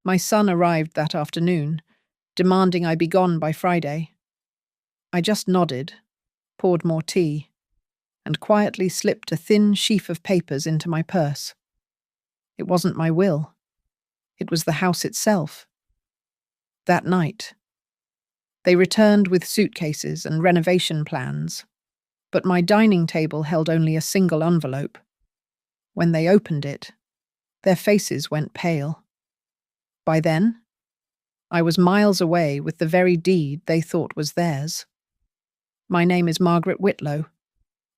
My son arrived that afternoon, demanding I be gone by Friday. I just nodded, poured more tea, and quietly slipped a thin sheaf of papers into my purse. It wasn't my will. It was the house itself. That night, they returned with suitcases and renovation plans, but my dining table held only a single envelope. When they opened it, their faces went pale. By then, I was miles away with the very deed they thought was theirs. My name is Margaret Whitlow,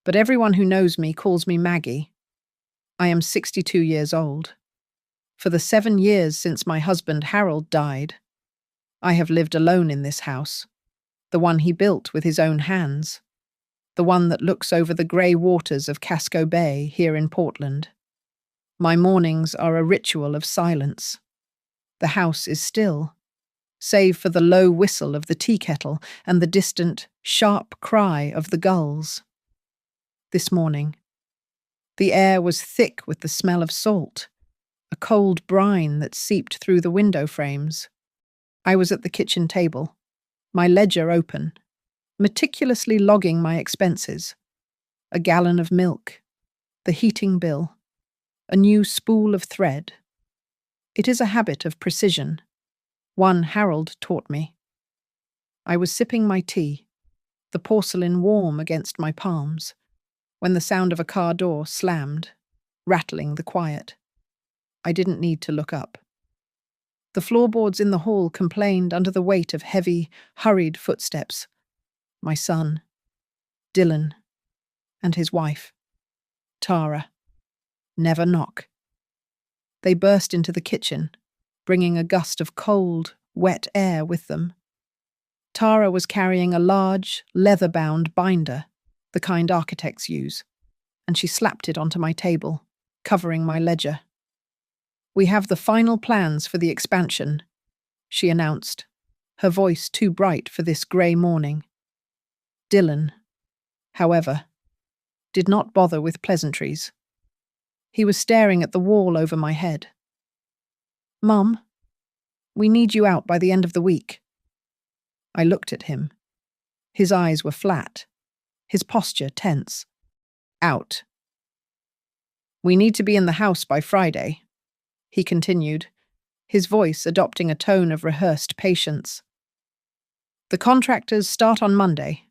but everyone who knows me calls me Maggie. I am 62 years old. For the 7 years since my husband Harold died, I have lived alone in this house, the one he built with his own hands, the one that looks over the grey waters of Casco Bay here in Portland. My mornings are a ritual of silence. The house is still, save for the low whistle of the tea kettle and the distant, sharp cry of the gulls. This morning, the air was thick with the smell of salt, a cold brine that seeped through the window frames. I was at the kitchen table, my ledger open, meticulously logging my expenses. A gallon of milk, the heating bill, a new spool of thread. It is a habit of precision, one Harold taught me. I was sipping my tea, the porcelain warm against my palms, when the sound of a car door slammed, rattling the quiet. I didn't need to look up. The floorboards in the hall complained under the weight of heavy, hurried footsteps. My son, Dylan, and his wife, Tara. Never knock. They burst into the kitchen, bringing a gust of cold, wet air with them. Tara was carrying a large, leather-bound binder, the kind architects use, and she slapped it onto my table, covering my ledger. "We have the final plans for the expansion," she announced, her voice too bright for this grey morning. Dylan, however, did not bother with pleasantries. He was staring at the wall over my head. "Mum, we need you out by the end of the week." I looked at him. His eyes were flat, his posture tense. "Out. We need to be in the house by Friday," he continued, his voice adopting a tone of rehearsed patience. "The contractors start on Monday.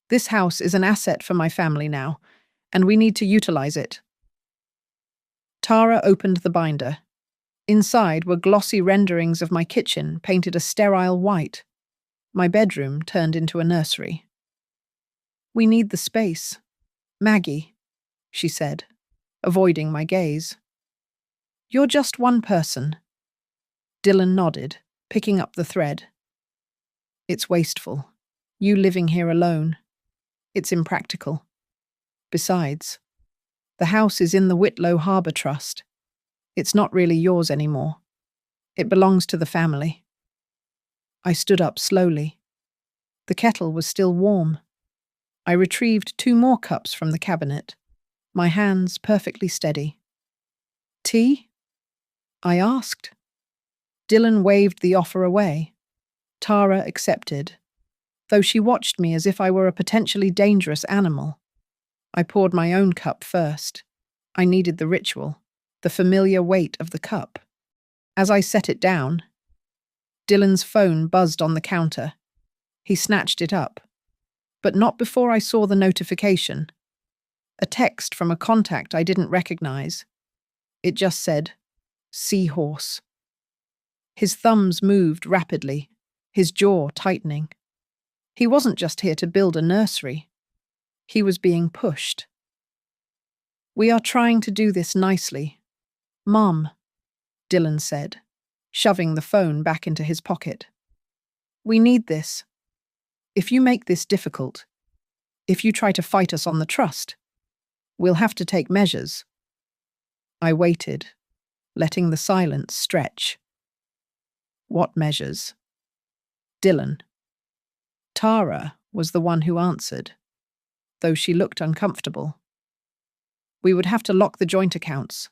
This house is an asset for my family now, and we need to utilize it." Tara opened the binder. Inside were glossy renderings of my kitchen painted a sterile white. My bedroom turned into a nursery. "We need the space. Maggie," she said, avoiding my gaze. "You're just one person." Dylan nodded, picking up the thread. "It's wasteful. You living here alone. It's impractical. Besides, the house is in the Whitlow Harbour Trust. It's not really yours anymore. It belongs to the family." I stood up slowly. The kettle was still warm. I retrieved 2 more cups from the cabinet, my hands perfectly steady. "Tea?" I asked. Dylan waved the offer away. Tara accepted, though she watched me as if I were a potentially dangerous animal. I poured my own cup first. I needed the ritual, the familiar weight of the cup. As I set it down, Dylan's phone buzzed on the counter. He snatched it up, but not before I saw the notification. A text from a contact I didn't recognize. It just said, "Seahorse." His thumbs moved rapidly, his jaw tightening. He wasn't just here to build a nursery. He was being pushed. "We are trying to do this nicely, Mum," Dylan said, shoving the phone back into his pocket. "We need this. If you make this difficult, if you try to fight us on the trust, we'll have to take measures." I waited, letting the silence stretch. "What measures?" "Dylan." Tara was the one who answered, though she looked uncomfortable. "We would have to lock the joint accounts,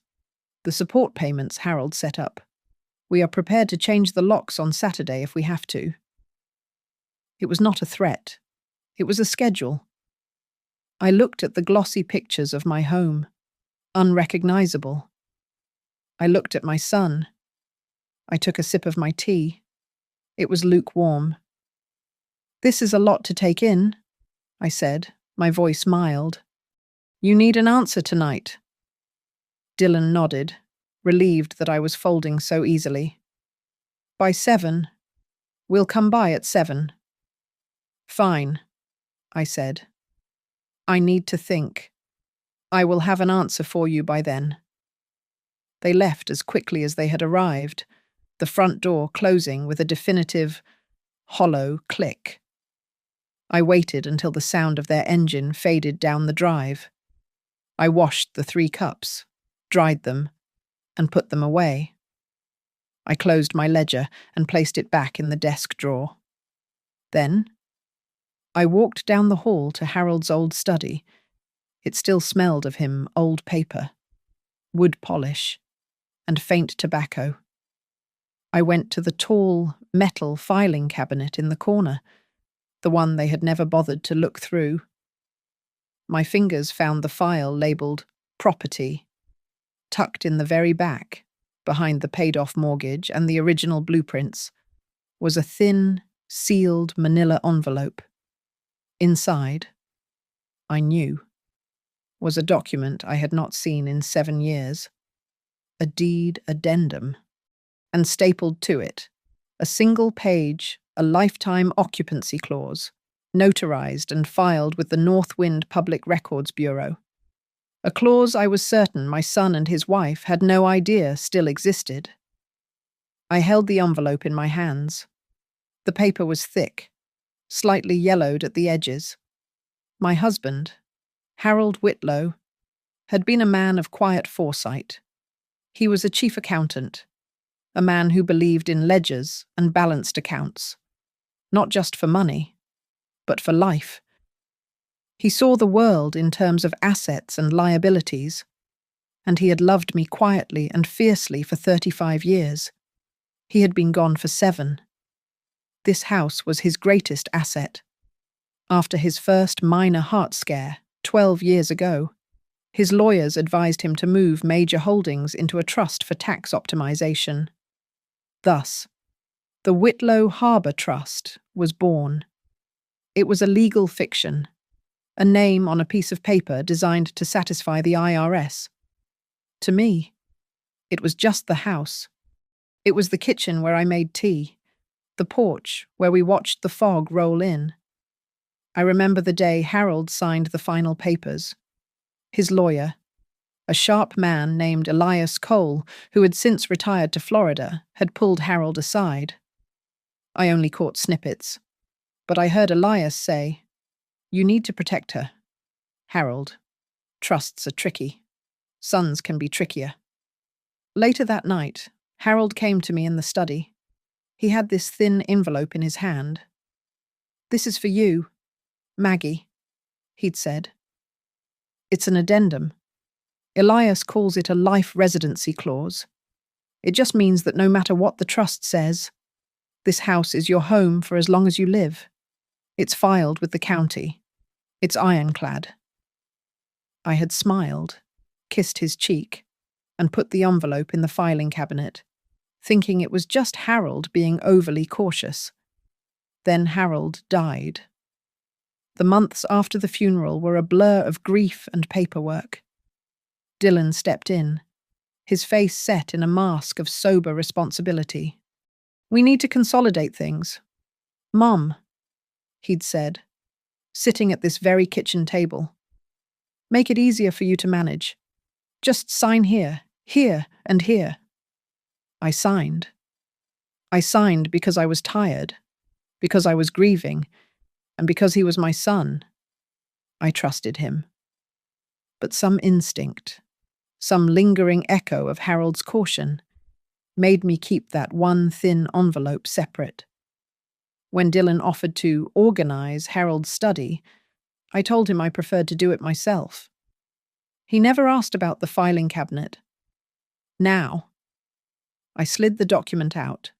the support payments Harold set up. We are prepared to change the locks on Saturday if we have to. It was not a threat. It was a schedule. I looked at the glossy pictures of my home, unrecognizable. I looked at my son. I took a sip of my tea. It was lukewarm. "This is a lot to take in," I said, my voice mild. "You need an answer tonight." Dylan nodded, relieved that I was folding so easily. "By 7. We'll come by at 7. "Fine," I said. "I need to think. I will have an answer for you by then." They left as quickly as they had arrived, the front door closing with a definitive, hollow click. I waited until the sound of their engine faded down the drive. I washed the 3 cups, dried them, and put them away. I closed my ledger and placed it back in the desk drawer. Then, I walked down the hall to Harold's old study. It still smelled of him, old paper, wood polish, and faint tobacco. I went to the tall, metal filing cabinet in the corner, the one they had never bothered to look through. My fingers found the file labelled Property, tucked in the very back, behind the paid-off mortgage and the original blueprints, was a thin, sealed manila envelope. Inside, I knew, was a document I had not seen in 7 years, a deed addendum, and stapled to it, a single page, a lifetime occupancy clause, notarized and filed with the Northwind Public Records Bureau. A clause I was certain my son and his wife had no idea still existed. I held the envelope in my hands. The paper was thick, slightly yellowed at the edges. My husband, Harold Whitlow, had been a man of quiet foresight. He was a chief accountant, a man who believed in ledgers and balanced accounts, not just for money, but for life. He saw the world in terms of assets and liabilities, and he had loved me quietly and fiercely for 35 years. He had been gone for 7. This house was his greatest asset. After his first minor heart scare, 12 years ago, his lawyers advised him to move major holdings into a trust for tax optimization. Thus, the Whitlow Harbour Trust was born. It was a legal fiction, a name on a piece of paper designed to satisfy the IRS. To me, it was just the house. It was the kitchen where I made tea, the porch where we watched the fog roll in. I remember the day Harold signed the final papers. His lawyer, a sharp man named Elias Cole, who had since retired to Florida, had pulled Harold aside. I only caught snippets, but I heard Elias say, "You need to protect her. Harold, trusts are tricky. Sons can be trickier." Later that night, Harold came to me in the study. He had this thin envelope in his hand. "This is for you, Maggie," he'd said. "It's an addendum. Elias calls it a life residency clause. It just means that no matter what the trust says, this house is your home for as long as you live. It's filed with the county. It's ironclad." I had smiled, kissed his cheek, and put the envelope in the filing cabinet, thinking it was just Harold being overly cautious. Then Harold died. The months after the funeral were a blur of grief and paperwork. Dylan stepped in, his face set in a mask of sober responsibility. "We need to consolidate things. Mom," he'd said, sitting at this very kitchen table. "Make it easier for you to manage. Just sign here, here, and here." I signed. I signed because I was tired, because I was grieving, and because he was my son. I trusted him. But some instinct, some lingering echo of Harold's caution, made me keep that one thin envelope separate. When Dylan offered to organize Harold's study, I told him I preferred to do it myself. He never asked about the filing cabinet. Now, I slid the document out.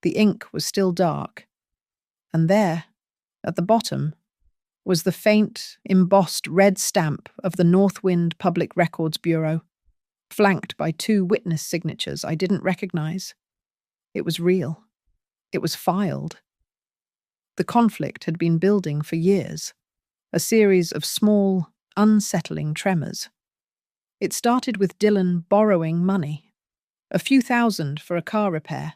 The ink was still dark, and there, at the bottom, was the faint, embossed red stamp of the Northwind Public Records Bureau, flanked by 2 witness signatures I didn't recognize. It was real. It was filed. The conflict had been building for years, a series of small, unsettling tremors. It started with Dylan borrowing money, a few thousand for a car repair,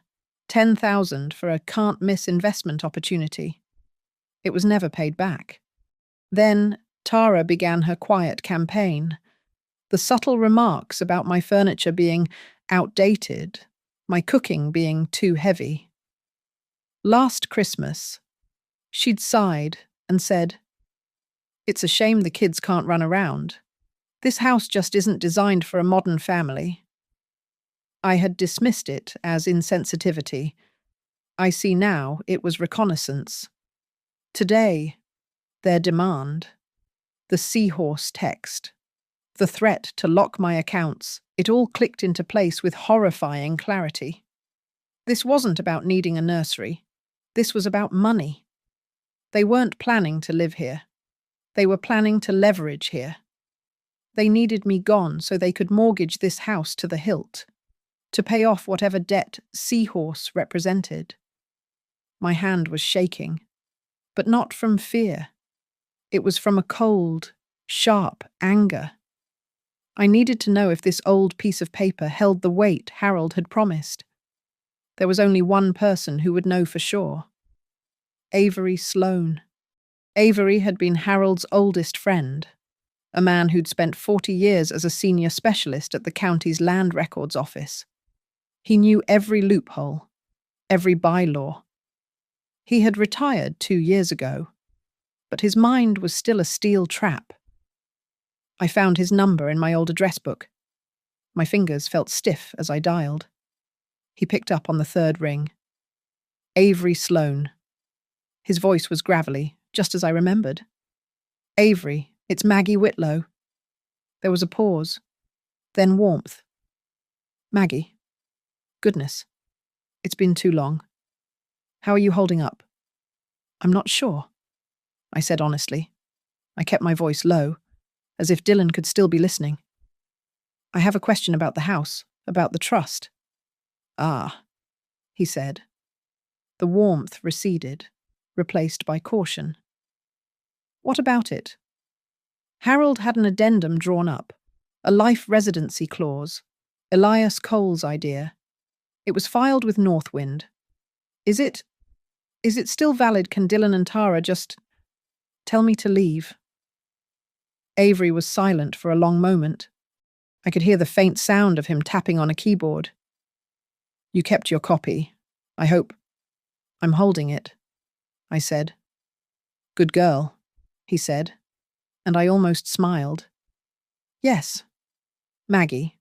10,000 for a can't-miss investment opportunity. It was never paid back. Then Tara began her quiet campaign. The subtle remarks about my furniture being outdated, my cooking being too heavy. Last Christmas, she'd sighed and said, "It's a shame the kids can't run around. This house just isn't designed for a modern family." I had dismissed it as insensitivity. I see now it was reconnaissance. Today, their demand, the seahorse text, the threat to lock my accounts, it all clicked into place with horrifying clarity. This wasn't about needing a nursery. This was about money. They weren't planning to live here. They were planning to leverage here. They needed me gone so they could mortgage this house to the hilt, to pay off whatever debt Seahorse represented. My hand was shaking, but not from fear. It was from a cold, sharp anger. I needed to know if this old piece of paper held the weight Harold had promised. There was only one person who would know for sure. Avery Sloane. Avery had been Harold's oldest friend, a man who'd spent 40 years as a senior specialist at the county's land records office. He knew every loophole, every bylaw. He had retired 2 years ago, but his mind was still a steel trap. I found his number in my old address book. My fingers felt stiff as I dialed. He picked up on the 3rd ring. Avery Sloane. His voice was gravelly, just as I remembered. "Avery, it's Maggie Whitlow." There was a pause, then warmth. "Maggie. Goodness. It's been too long. How are you holding up?" "I'm not sure," I said honestly. I kept my voice low, as if Dylan could still be listening. "I have a question about the house, about the trust." "Ah," he said. The warmth receded, replaced by caution. "What about it?" Harold had an addendum drawn up, a life residency clause, Elias Cole's idea. It was filed with Northwind. Is it still valid? Can Dylan and Tara just tell me to leave?" Avery was silent for a long moment. I could hear the faint sound of him tapping on a keyboard. "You kept your copy, I hope." "I'm holding it," I said. "Good girl," he said, and I almost smiled. "Yes, Maggie.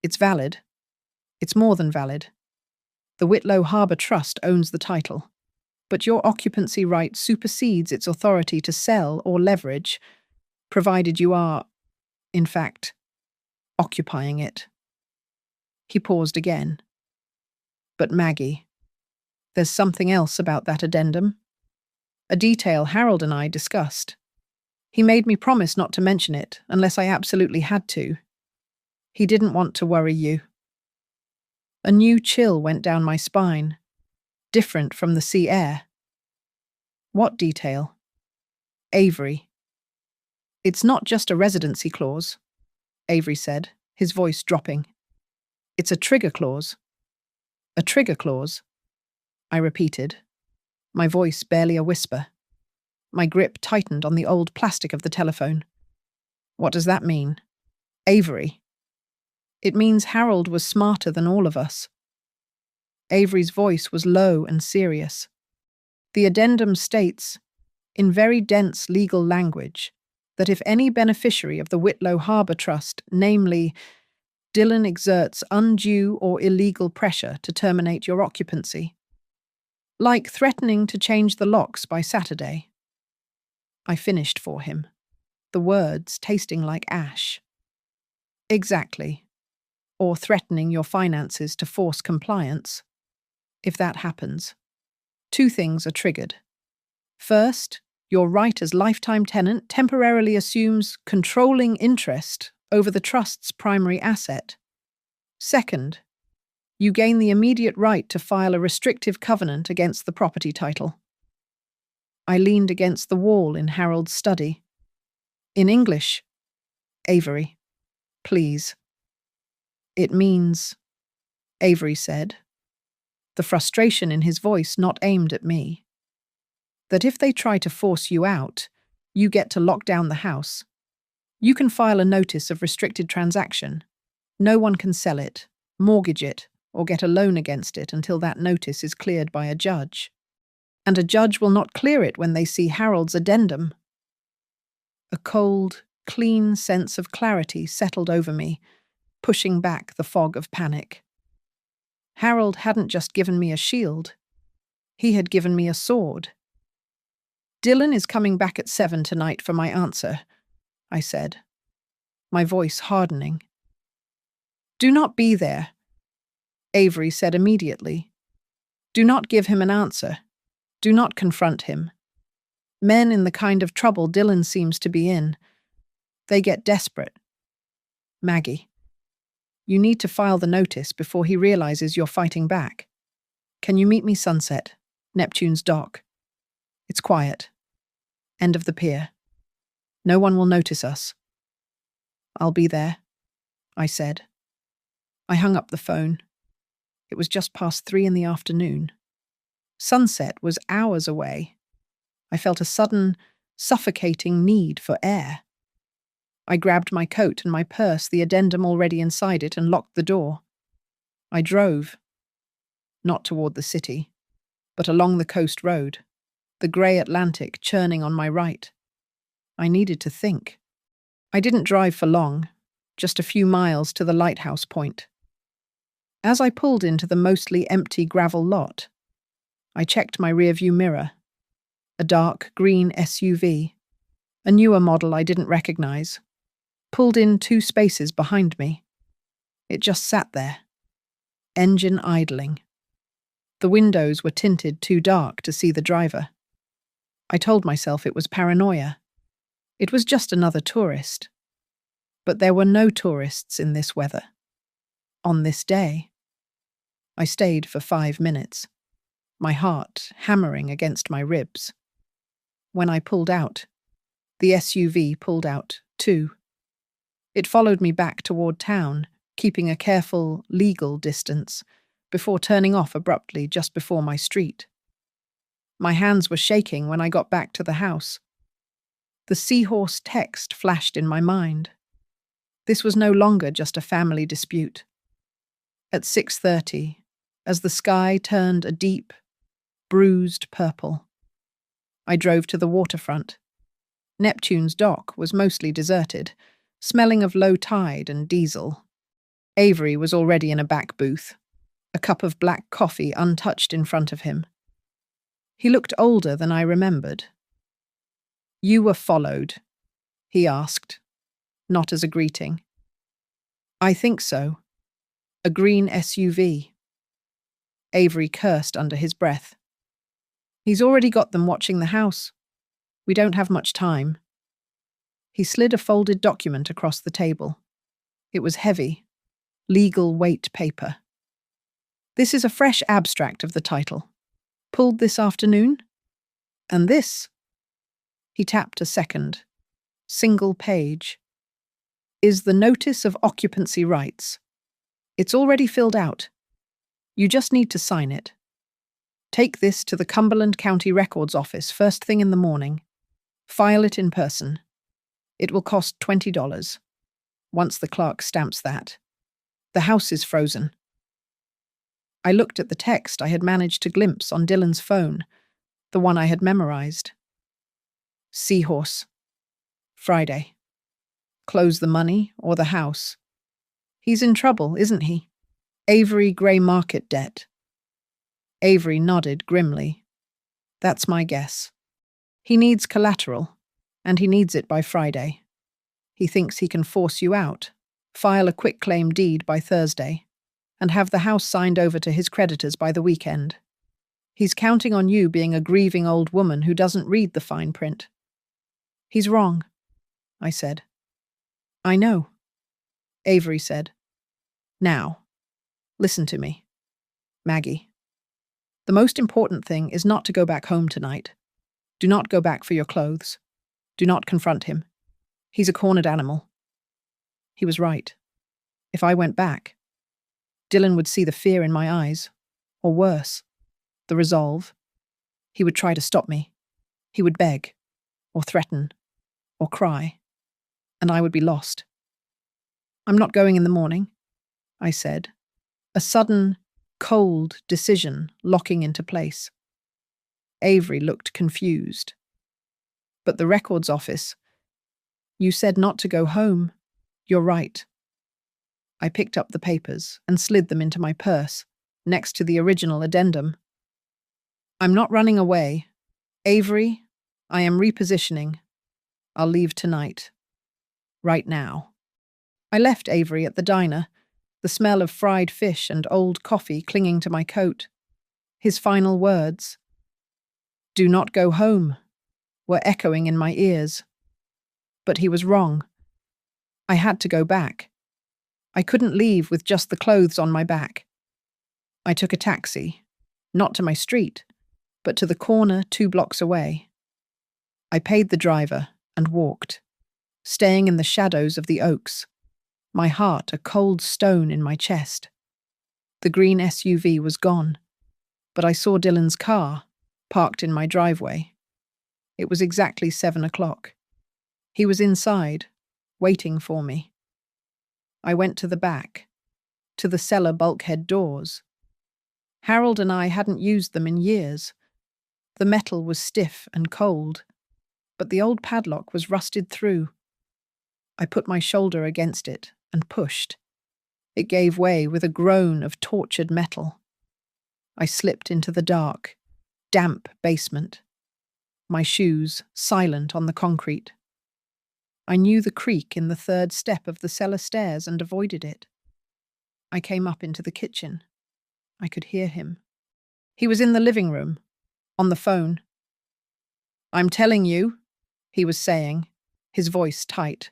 It's valid. It's more than valid. The Whitlow Harbour Trust owns the title, but your occupancy right supersedes its authority to sell or leverage, provided you are, in fact, occupying it." He paused again. "But Maggie, there's something else about that addendum. A detail Harold and I discussed. He made me promise not to mention it unless I absolutely had to. He didn't want to worry you." A new chill went down my spine, different from the sea air. "What detail?" "Avery. It's not just a residency clause," Avery said, his voice dropping. "It's a trigger clause." "A trigger clause?" I repeated, my voice barely a whisper. My grip tightened on the old plastic of the telephone. "What does that mean?" "Avery. It means Harold was smarter than all of us." Avery's voice was low and serious. "The addendum states, in very dense legal language, that if any beneficiary of the Whitlow Harbour Trust, namely Dylan, exerts undue or illegal pressure to terminate your occupancy, like threatening to change the locks by Saturday." I finished for him, the words tasting like ash. "Exactly. or threatening your finances to force compliance. If that happens, two things are triggered. First, your right as lifetime tenant temporarily assumes controlling interest over the trust's primary asset. Second, you gain the immediate right to file a restrictive covenant against the property title. I leaned against the wall in Harold's study. In English, Avery, please. It means, Avery said, the frustration in his voice not aimed at me, that if they try to force you out, you get to lock down the house. You can file a notice of restricted transaction. No one can sell it, mortgage it, or get a loan against it until that notice is cleared by a judge. And a judge will not clear it when they see Harold's addendum. A cold, clean sense of clarity settled over me, pushing back the fog of panic. Harold hadn't just given me a shield. He had given me a sword. Dylan is coming back at 7 tonight for my answer, I said, my voice hardening. Do not be there, Avery said immediately. Do not give him an answer. Do not confront him. Men in the kind of trouble Dylan seems to be in, they get desperate. Maggie, you need to file the notice before he realizes you're fighting back. Can you meet me Sunset, Neptune's dock? It's quiet. End of the pier. No one will notice us. I'll be there, I said. I hung up the phone. It was just past 3 in the afternoon. Sunset was hours away. I felt a sudden, suffocating need for air. I grabbed my coat and my purse, the addendum already inside it, and locked the door. I drove. Not toward the city, but along the coast road, the grey Atlantic churning on my right. I needed to think. I didn't drive for long, just a few miles to the lighthouse point. As I pulled into the mostly empty gravel lot, I checked my rearview mirror. A dark green SUV, a newer model I didn't recognize, pulled in 2 spaces behind me. It just sat there, engine idling. The windows were tinted too dark to see the driver. I told myself it was paranoia. It was just another tourist. But there were no tourists in this weather. On this day. I stayed for 5 minutes, my heart hammering against my ribs. When I pulled out, the SUV pulled out too. It followed me back toward town, keeping a careful, legal distance, before turning off abruptly just before my street. My hands were shaking when I got back to the house. The seahorse text flashed in my mind. This was no longer just a family dispute. At 6:30, as the sky turned a deep, bruised purple, I drove to the waterfront. Neptune's dock was mostly deserted, smelling of low tide and diesel. Avery was already in a back booth, a cup of black coffee untouched in front of him. He looked older than I remembered. You were followed, he asked, not as a greeting. I think so. A green SUV. Avery cursed under his breath. He's already got them watching the house. We don't have much time. He slid a folded document across the table. It was heavy, legal weight paper. This is a fresh abstract of the title. Pulled this afternoon? And this? He tapped a second. Single page. Is the notice of occupancy rights. It's already filled out. You just need to sign it. Take this to the Cumberland County Records Office first thing in the morning. File it in person. It will cost $20. Once the clerk stamps that. The house is frozen. I looked at the text I had managed to glimpse on Dylan's phone, the one I had memorized. Seahorse. Friday. Close the money or the house. He's in trouble, isn't he? Avery grey market debt. Avery nodded grimly. That's my guess. He needs collateral, and he needs it by Friday. He thinks he can force you out, file a quitclaim deed by Thursday, and have the house signed over to his creditors by the weekend. He's counting on you being a grieving old woman who doesn't read the fine print. He's wrong, I said. I know, Avery said. Now, listen to me, Maggie. The most important thing is not to go back home tonight. Do not go back for your clothes. Do not confront him. He's a cornered animal. He was right. If I went back, Dylan would see the fear in my eyes, or worse, the resolve. He would try to stop me. He would beg, or threaten, or cry, and I would be lost. I'm not going in the morning, I said, a sudden, cold decision locking into place. Avery looked confused. But the records office, you said not to go home. You're right. I picked up the papers and slid them into my purse, next to the original addendum. I'm not running away. Avery, I am repositioning. I'll leave tonight. Right now. I left Avery at the diner, the smell of fried fish and old coffee clinging to my coat. His final words, "Do not go home," were echoing in my ears. But he was wrong. I had to go back. I couldn't leave with just the clothes on my back. I took a taxi, not to my street, but to the corner 2 blocks away. I paid the driver and walked, staying in the shadows of the oaks, my heart a cold stone in my chest. The green SUV was gone, but I saw Dylan's car, parked in my driveway. It was exactly 7 o'clock. He was inside, waiting for me. I went to the back, to the cellar bulkhead doors. Harold and I hadn't used them in years. The metal was stiff and cold, but the old padlock was rusted through. I put my shoulder against it and pushed. It gave way with a groan of tortured metal. I slipped into the dark, damp basement, my shoes silent on the concrete. I knew the creak in the 3rd step of the cellar stairs and avoided it. I came up into the kitchen. I could hear him. He was in the living room, on the phone. "I'm telling you," he was saying, his voice tight.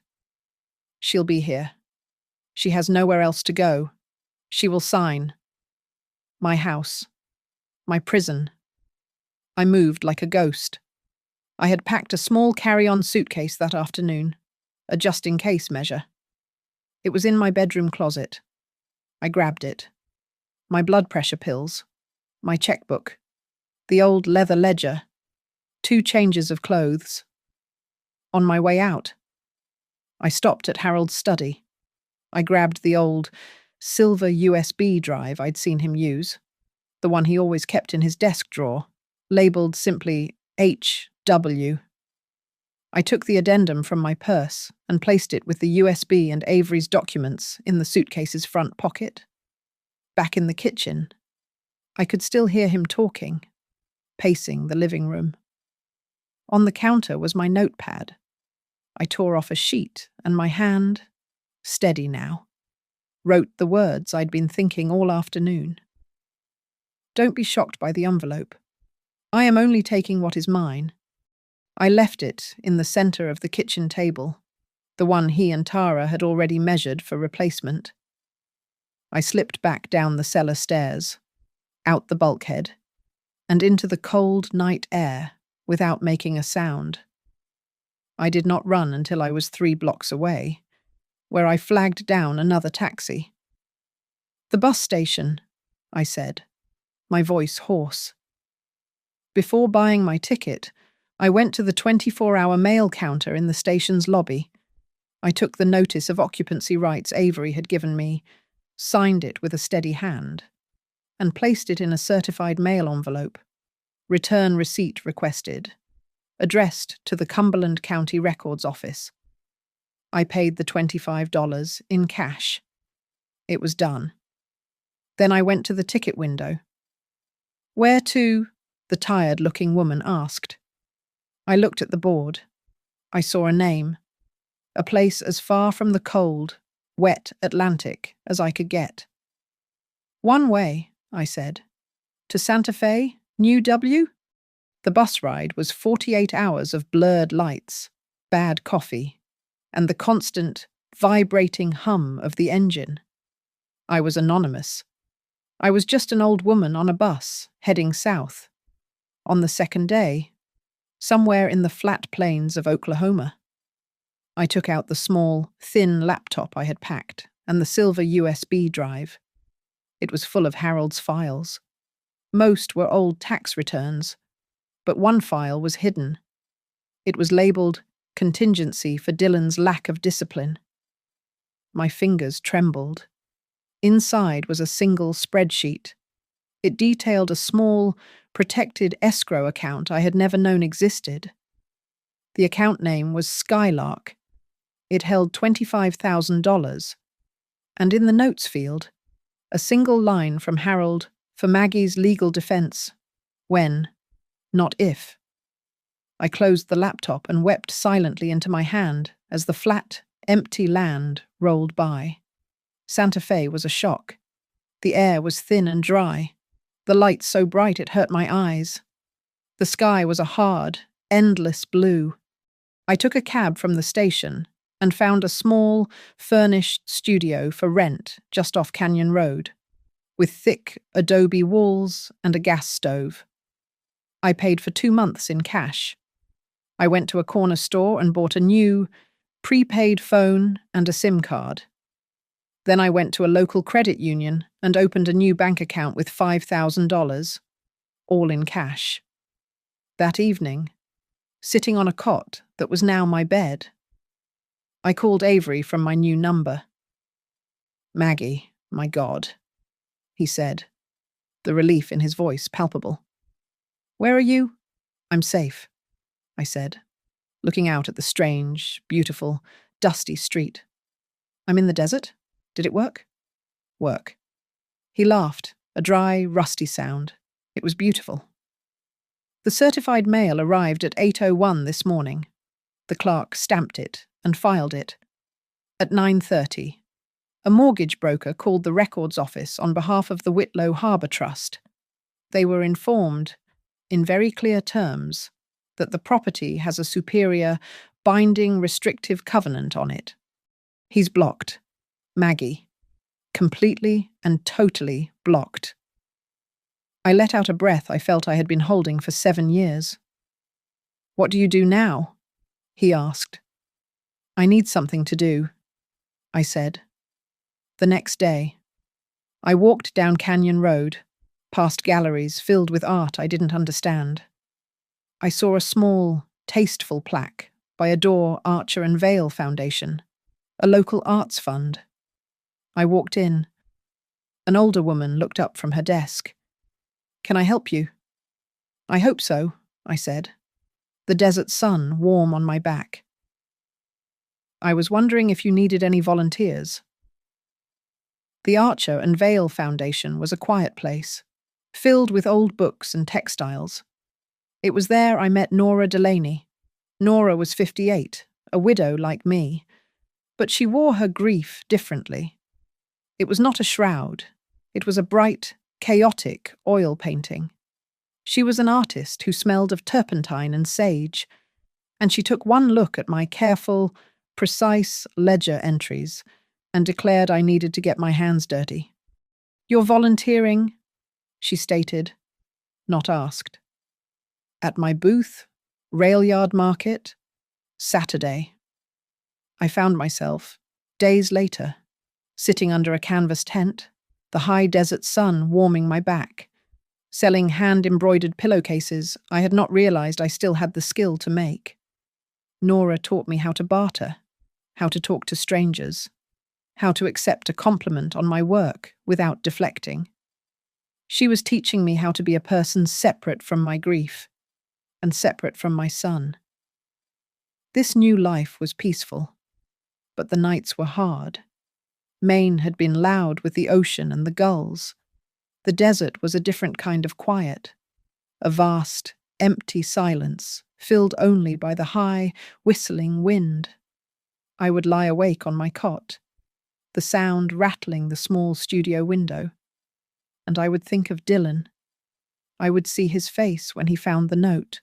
"She'll be here. She has nowhere else to go. She will sign. My house. My prison." I moved like a ghost. I had packed a small carry-on suitcase that afternoon, a just-in-case measure. It was in my bedroom closet. I grabbed it. My blood pressure pills, my checkbook, the old leather ledger, 2 changes of clothes. On my way out, I stopped at Harold's study. I grabbed the old silver USB drive I'd seen him use, the one he always kept in his desk drawer, labeled simply HW. I took the addendum from my purse and placed it with the USB and Avery's documents in the suitcase's front pocket. Back in the kitchen, I could still hear him talking, pacing the living room. On the counter was my notepad. I tore off a sheet, and my hand, steady now, wrote the words I'd been thinking all afternoon. Don't be shocked by the envelope. I am only taking what is mine. I left it in the center of the kitchen table, the one he and Tara had already measured for replacement. I slipped back down the cellar stairs, out the bulkhead, and into the cold night air without making a sound. I did not run until I was 3 blocks away, where I flagged down another taxi. "The bus station," I said, my voice hoarse. Before buying my ticket, I went to the 24-hour mail counter in the station's lobby. I took the notice of occupancy rights Avery had given me, signed it with a steady hand, and placed it in a certified mail envelope. Return receipt requested, addressed to the Cumberland County Records Office. I paid the $25 in cash. It was done. Then I went to the ticket window. "Where to?" the tired-looking woman asked. I looked at the board. I saw a name, a place as far from the cold, wet Atlantic as I could get. "One way," I said. "To Santa Fe, New W?" The bus ride was 48 hours of blurred lights, bad coffee, and the constant, vibrating hum of the engine. I was anonymous. I was just an old woman on a bus, heading south. On the second day, somewhere in the flat plains of Oklahoma. I took out the small, thin laptop I had packed and the silver USB drive. It was full of Harold's files. Most were old tax returns, but one file was hidden. It was labeled Contingency for Dylan's Lack of Discipline. My fingers trembled. Inside was a single spreadsheet. It detailed a small, protected escrow account I had never known existed. The account name was Skylark. It held $25,000. And in the notes field, a single line from Harold for Maggie's legal defense. When, not if. I closed the laptop and wept silently into my hand as the flat, empty land rolled by. Santa Fe was a shock. The air was thin and dry, the light so bright it hurt my eyes. The sky was a hard, endless blue. I took a cab from the station and found a small, furnished studio for rent just off Canyon Road, with thick adobe walls and a gas stove. I paid for 2 months in cash. I went to a corner store and bought a new, prepaid phone and a SIM card. Then I went to a local credit union and opened a new bank account with $5,000, all in cash. That evening, sitting on a cot that was now my bed, I called Avery from my new number. "Maggie, my God," he said, the relief in his voice palpable. "Where are you?" "I'm safe," I said, looking out at the strange, beautiful, dusty street. "I'm in the desert? Did it work?" "Work." He laughed, a dry, rusty sound. It was beautiful. The certified mail arrived at 8:01 this morning. The clerk stamped it and filed it. At 9:30, a mortgage broker called the records office on behalf of the Whitlow Harbour Trust. They were informed, in very clear terms, that the property has a superior, binding restrictive covenant on it. He's blocked. Maggie. Completely and totally blocked. I let out a breath I felt I had been holding for 7 years. "What do you do now?" he asked. "I need something to do," I said. The next day, I walked down Canyon Road, past galleries filled with art I didn't understand. I saw a small, tasteful plaque by Adore Archer and Vale Foundation, a local arts fund. I walked in. An older woman looked up from her desk. "Can I help you?" "I hope so," I said, the desert sun warm on my back. "I was wondering if you needed any volunteers." The Archer and Vale Foundation was a quiet place, filled with old books and textiles. It was there I met Nora Delaney. Nora was 58, a widow like me, but she wore her grief differently. It was not a shroud. It was a bright, chaotic oil painting. She was an artist who smelled of turpentine and sage, and she took one look at my careful, precise ledger entries and declared I needed to get my hands dirty. "You're volunteering," she stated, not asked. "At my booth, rail yard market, Saturday." I found myself, days later, sitting under a canvas tent, the high desert sun warming my back, selling hand-embroidered pillowcases I had not realized I still had the skill to make. Nora taught me how to barter, how to talk to strangers, how to accept a compliment on my work without deflecting. She was teaching me how to be a person separate from my grief and separate from my son. This new life was peaceful, but the nights were hard. Maine had been loud with the ocean and the gulls. The desert was a different kind of quiet, a vast, empty silence filled only by the high, whistling wind. I would lie awake on my cot, the sound rattling the small studio window. And I would think of Dylan. I would see his face when he found the note,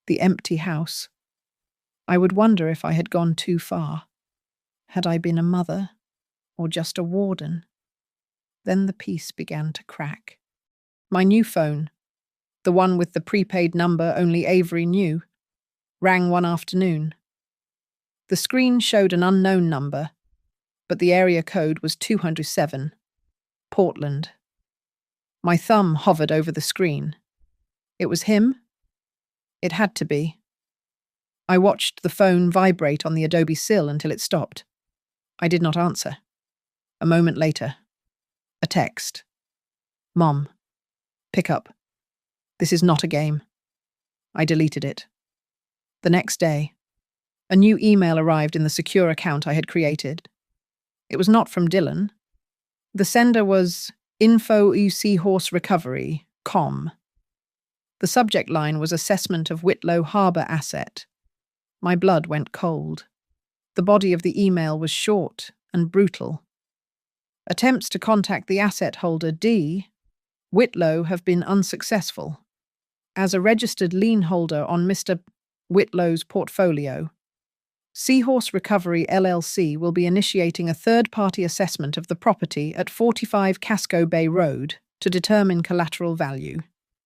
the empty house. I would wonder if I had gone too far. Had I been a mother, or just a warden? Then the peace began to crack. My new phone, the one with the prepaid number only Avery knew, rang one afternoon. The screen showed an unknown number, but the area code was 207, Portland. My thumb hovered over the screen. It was him? It had to be. I watched the phone vibrate on the adobe sill until it stopped. I did not answer. A moment later, a text. Mom, pick up. This is not a game. I deleted it. The next day, a new email arrived in the secure account I had created. It was not from Dylan. The sender was Info Seahorse Recovery, com. The subject line was Assessment of Whitlow Harbour Asset. My blood went cold. The body of the email was short and brutal. Attempts to contact the asset holder D. Whitlow have been unsuccessful. As a registered lien holder on Mr. Whitlow's portfolio, Seahorse Recovery LLC will be initiating a third-party assessment of the property at 45 Casco Bay Road to determine collateral value.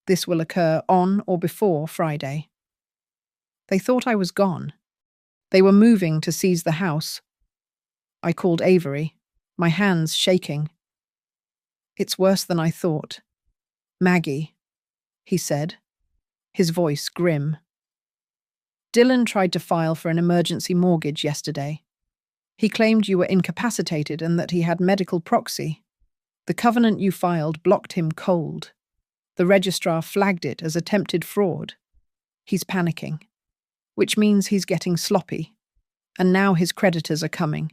This will occur on or before Friday. They thought I was gone. They were moving to seize the house. I called Avery, my hands shaking. It's worse than I thought. Maggie, he said, his voice grim. Dylan tried to file for an emergency mortgage yesterday. He claimed you were incapacitated and that he had medical proxy. The covenant you filed blocked him cold. The registrar flagged it as attempted fraud. He's panicking, which means he's getting sloppy, and now his creditors are coming.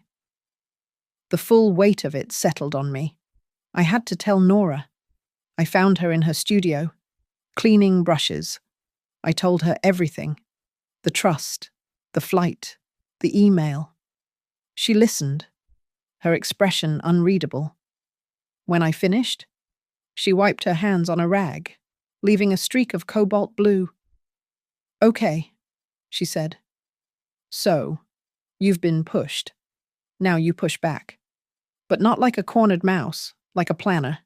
The full weight of it settled on me. I had to tell Nora. I found her in her studio, cleaning brushes. I told her everything. The trust, the flight, the email. She listened, her expression unreadable. When I finished, she wiped her hands on a rag, leaving a streak of cobalt blue. Okay, she said. So, you've been pushed. Now you push back. But not like a cornered mouse, like a planner.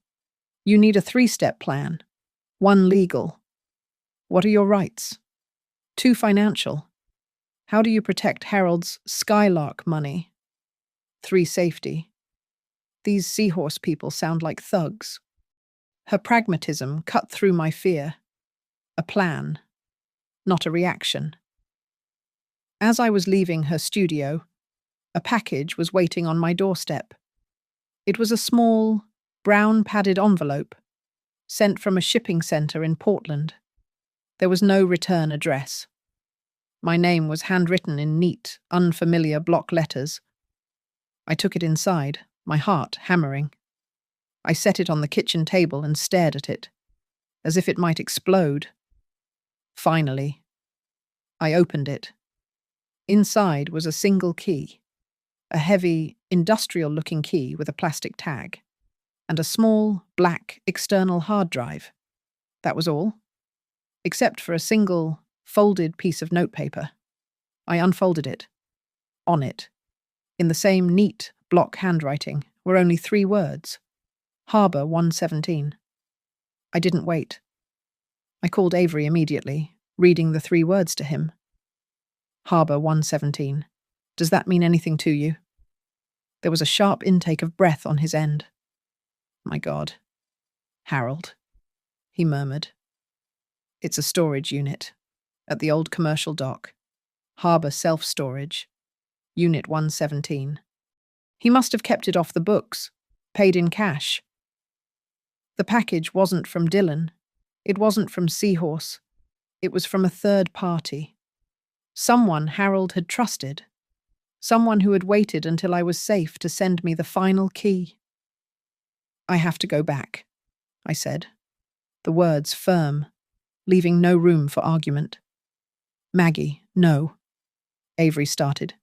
You need a 3-step plan. 1 legal. What are your rights? 2 financial. How do you protect Harold's Skylark money? 3 safety. These seahorse people sound like thugs. Her pragmatism cut through my fear. A plan, not a reaction. As I was leaving her studio, a package was waiting on my doorstep. It was a small, brown padded envelope, sent from a shipping center in Portland. There was no return address. My name was handwritten in neat, unfamiliar block letters. I took it inside, my heart hammering. I set it on the kitchen table and stared at it, as if it might explode. Finally, I opened it. Inside was a single key, a heavy, industrial-looking key with a plastic tag, and a small, black, external hard drive. That was all, except for a single, folded piece of notepaper. I unfolded it. On it, in the same neat block handwriting, were only 3 words. Harbour 117. I didn't wait. I called Avery immediately, reading the 3 words to him. Harbour 117. Does that mean anything to you? There was a sharp intake of breath on his end. My God. Harold, he murmured. It's a storage unit. At the old commercial dock. Harbour self-storage. Unit 117. He must have kept it off the books, paid in cash. The package wasn't from Dylan. It wasn't from Seahorse. It was from a third party. Someone Harold had trusted. Someone who had waited until I was safe to send me the final key. I have to go back, I said, the words firm, leaving no room for argument. Maggie, no. Avery started.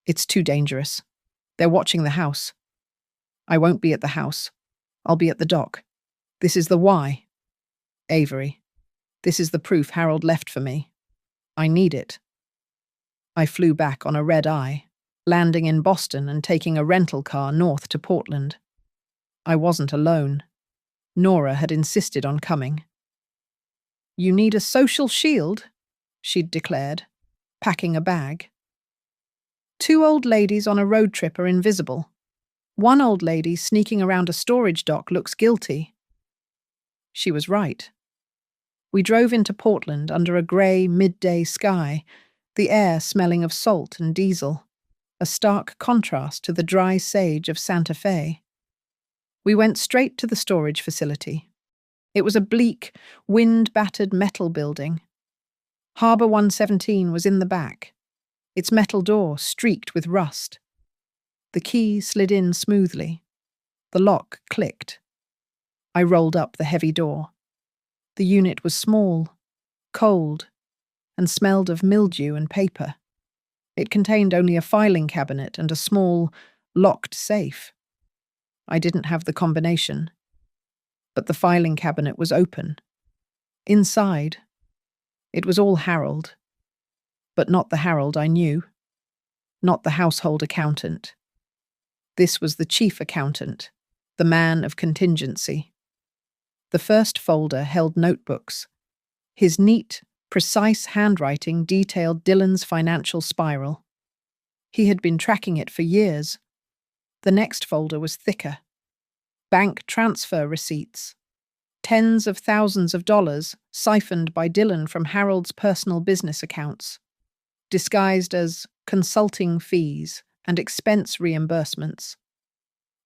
It's too dangerous. They're watching the house. I won't be at the house. I'll be at the dock. This is the why. Avery. This is the proof Harold left for me. I need it. I flew back on a red eye, landing in Boston and taking a rental car north to Portland. I wasn't alone. Nora had insisted on coming. You need a social shield, she'd declared, packing a bag. 2 old ladies on a road trip are invisible. 1 old lady sneaking around a storage dock looks guilty. She was right. We drove into Portland under a grey midday sky, the air smelling of salt and diesel, a stark contrast to the dry sage of Santa Fe. We went straight to the storage facility. It was a bleak, wind-battered metal building. Harbour 117 was in the back, its metal door streaked with rust. The key slid in smoothly. The lock clicked. I rolled up the heavy door. The unit was small, cold, and smelled of mildew and paper. It contained only a filing cabinet and a small, locked safe. I didn't have the combination, but the filing cabinet was open. Inside, it was all Harold, but not the Harold I knew, not the household accountant. This was the chief accountant, the man of contingency. The first folder held notebooks. His neat, precise handwriting detailed Dylan's financial spiral. He had been tracking it for years. The next folder was thicker. Bank transfer receipts. Tens of thousands of dollars siphoned by Dylan from Harold's personal business accounts, disguised as consulting fees and expense reimbursements.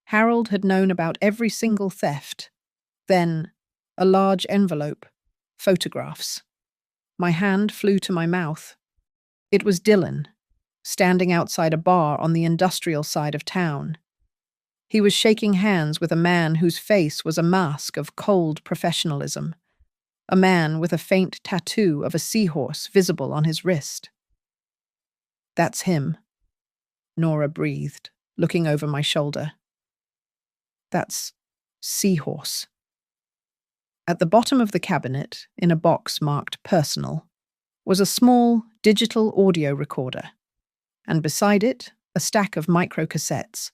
Harold had known about every single theft. Then, a large envelope, photographs. My hand flew to my mouth. It was Dylan, standing outside a bar on the industrial side of town. He was shaking hands with a man whose face was a mask of cold professionalism, a man with a faint tattoo of a seahorse visible on his wrist. That's him, Nora breathed, looking over my shoulder. That's seahorse. At the bottom of the cabinet, in a box marked personal, was a small digital audio recorder, and beside it, a stack of microcassettes.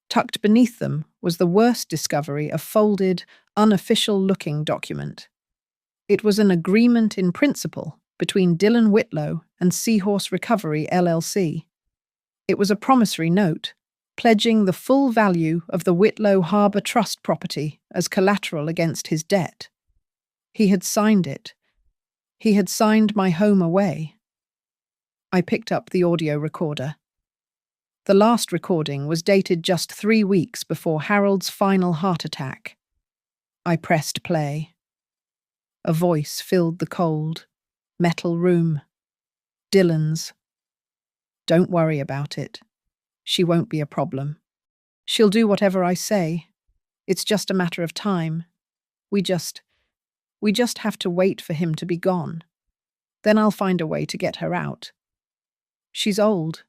Tucked beneath them was the worst discovery, a folded, unofficial-looking document. It was an agreement in principle between Dylan Whitlow and Seahorse Recovery, LLC. It was a promissory note, pledging the full value of the Whitlow Harbour Trust property as collateral against his debt. He had signed it. He had signed my home away. I picked up the audio recorder. The last recording was dated just 3 weeks before Harold's final heart attack. I pressed play. A voice filled the cold, metal room. Dylan's. Don't worry about it. She won't be a problem. She'll do whatever I say. It's just a matter of time. We just have to wait for him to be gone. Then I'll find a way to get her out. She's old.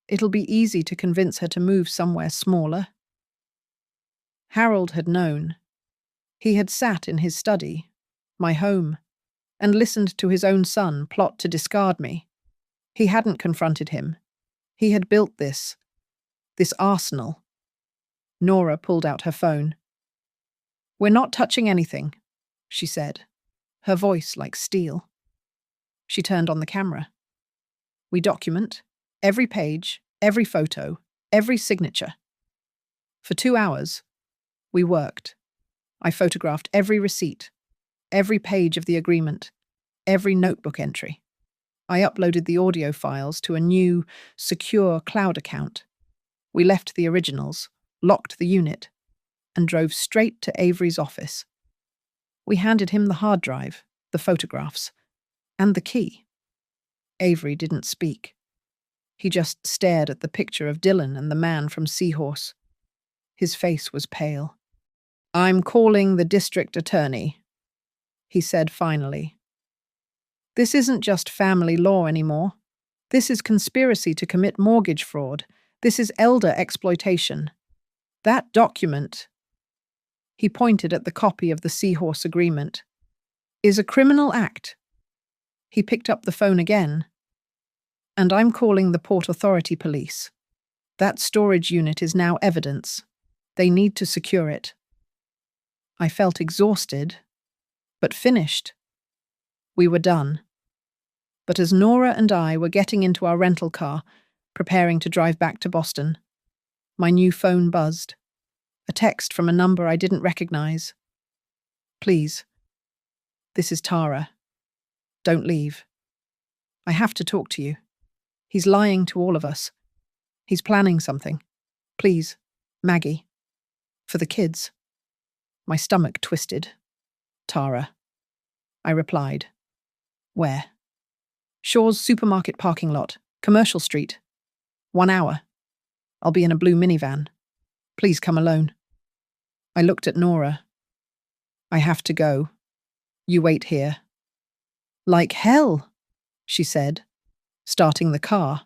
It'll be easy to convince her to move somewhere smaller. Harold had known. He had sat in his study, my home, and listened to his own son plot to discard me. He hadn't confronted him. He had built this arsenal. Nora pulled out her phone. We're not touching anything, she said, her voice like steel. She turned on the camera. We document every page, every photo, every signature. For 2 hours, we worked. I photographed every receipt, every page of the agreement, every notebook entry. I uploaded the audio files to a new, secure cloud account. We left the originals, locked the unit, and drove straight to Avery's office. We handed him the hard drive, the photographs, and the key. Avery didn't speak. He just stared at the picture of Dylan and the man from Seahorse. His face was pale. I'm calling the district attorney, he said finally. This isn't just family law anymore. This is conspiracy to commit mortgage fraud. This is elder exploitation. That document, he pointed at the copy of the Seahorse Agreement, is a criminal act. He picked up the phone again. And I'm calling the Port Authority police. That storage unit is now evidence. They need to secure it. I felt exhausted, but finished. We were done. But as Nora and I were getting into our rental car, preparing to drive back to Boston, my new phone buzzed. A text from a number I didn't recognize. Please. This is Tara. Don't leave. I have to talk to you. He's lying to all of us. He's planning something. Please, Maggie. For the kids. My stomach twisted. Tara. I replied. Where? Shaw's supermarket parking lot, Commercial Street. 1 hour. I'll be in a blue minivan. Please come alone. I looked at Nora. I have to go. You wait here. Like hell, she said, starting the car.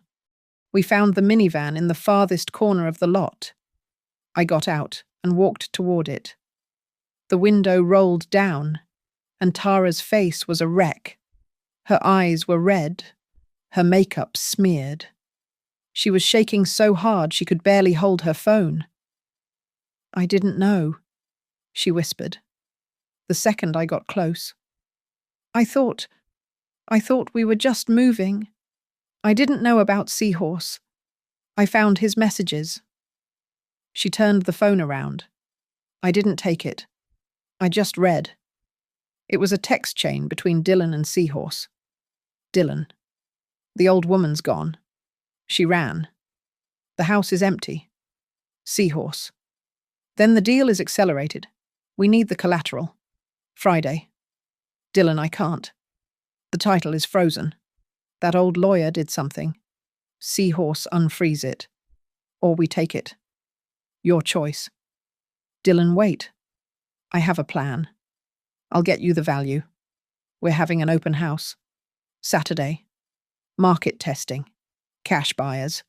We found the minivan in the farthest corner of the lot. I got out and walked toward it. The window rolled down, and Tara's face was a wreck. Her eyes were red, her makeup smeared. She was shaking so hard she could barely hold her phone. I didn't know, she whispered, the second I got close. I thought we were just moving. I didn't know about Seahorse. I found his messages. She turned the phone around. I didn't take it. I just read. It was a text chain between Dylan and Seahorse. Dylan. The old woman's gone. She ran. The house is empty. Seahorse. Then the deal is accelerated. We need the collateral. Friday. Dylan, I can't. The title is frozen. That old lawyer did something. Seahorse unfreeze it. Or we take it. Your choice. Dylan, wait. I have a plan. I'll get you the value. We're having an open house. Saturday. Market testing. Cash buyers.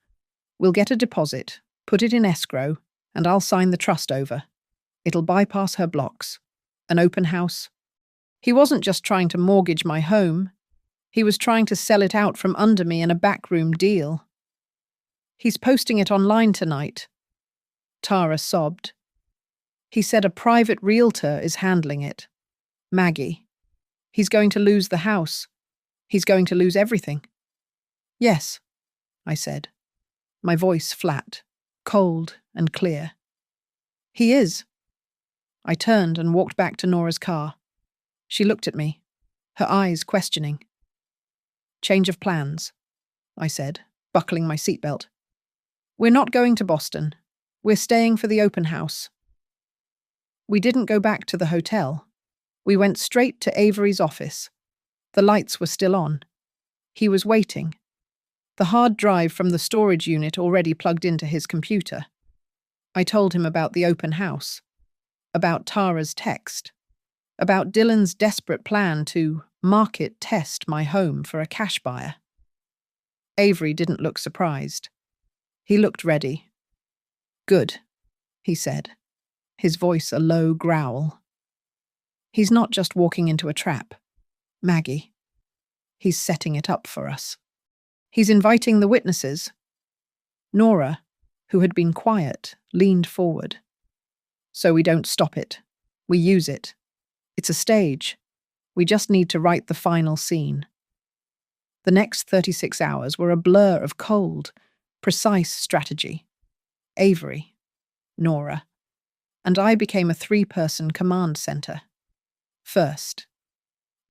We'll get a deposit, put it in escrow, and I'll sign the trust over. It'll bypass her blocks. An open house. He wasn't just trying to mortgage my home. He was trying to sell it out from under me in a backroom deal. He's posting it online tonight. Tara sobbed. He said a private realtor is handling it. Maggie. He's going to lose the house. He's going to lose everything. Yes, I said, my voice flat, cold and clear. He is. I turned and walked back to Nora's car. She looked at me, her eyes questioning. Change of plans, I said, buckling my seatbelt. We're not going to Boston. We're staying for the open house. We didn't go back to the hotel. We went straight to Avery's office. The lights were still on. He was waiting. The hard drive from the storage unit already plugged into his computer. I told him about the open house, about Tara's text, about Dylan's desperate plan to market test my home for a cash buyer. Avery didn't look surprised. He looked ready. Good, he said, his voice a low growl. He's not just walking into a trap, Maggie. He's setting it up for us. He's inviting the witnesses. Nora, who had been quiet, leaned forward. So we don't stop it. We use it. It's a stage. We just need to write the final scene. The next 36 hours were a blur of cold, precise strategy. Avery, Nora, and I became a 3-person command center. First,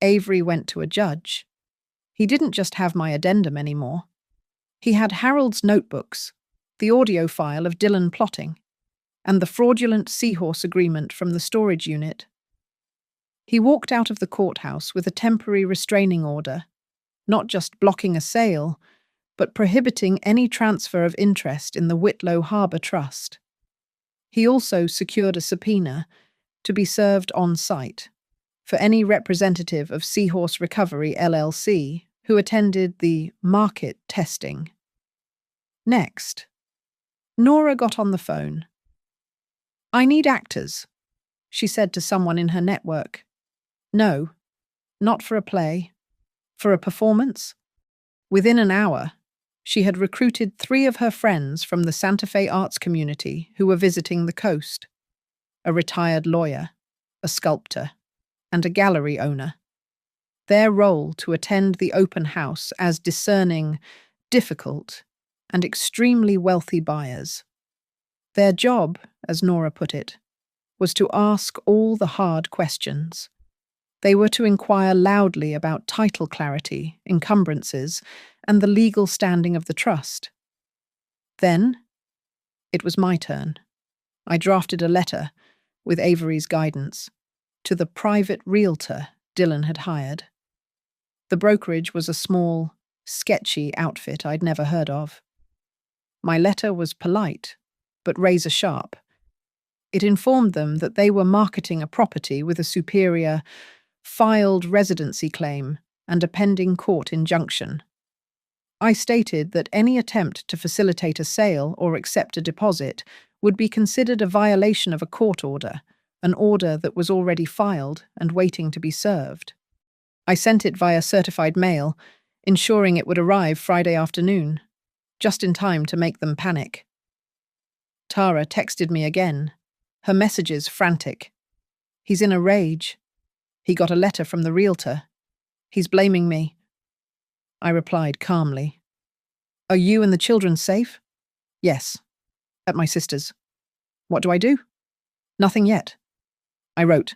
Avery went to a judge. He didn't just have my addendum anymore. He had Harold's notebooks, the audio file of Dylan plotting, and the fraudulent Seahorse agreement from the storage unit. He walked out of the courthouse with a temporary restraining order, not just blocking a sale, but prohibiting any transfer of interest in the Whitlow Harbour Trust. He also secured a subpoena to be served on site for any representative of Seahorse Recovery LLC who attended the market testing. Next, Nora got on the phone. I need actors, she said to someone in her network. No, not for a play. For a performance? Within an hour, she had recruited 3 of her friends from the Santa Fe arts community who were visiting the coast: a retired lawyer, a sculptor, and a gallery owner. Their role to attend the open house as discerning, difficult, and extremely wealthy buyers. Their job, as Nora put it, was to ask all the hard questions. They were to inquire loudly about title clarity, encumbrances, and the legal standing of the trust. Then, it was my turn. I drafted a letter, with Avery's guidance, to the private realtor Dylan had hired. The brokerage was a small, sketchy outfit I'd never heard of. My letter was polite, but razor-sharp. It informed them that they were marketing a property with a superior, filed residency claim and a pending court injunction. I stated that any attempt to facilitate a sale or accept a deposit would be considered a violation of a court order, an order that was already filed and waiting to be served. I sent it via certified mail, ensuring it would arrive Friday afternoon, just in time to make them panic. Tara texted me again, her messages frantic. He's in a rage. He got a letter from the realtor. He's blaming me. I replied calmly. Are you and the children safe? Yes. At my sister's. What do I do? Nothing yet. I wrote.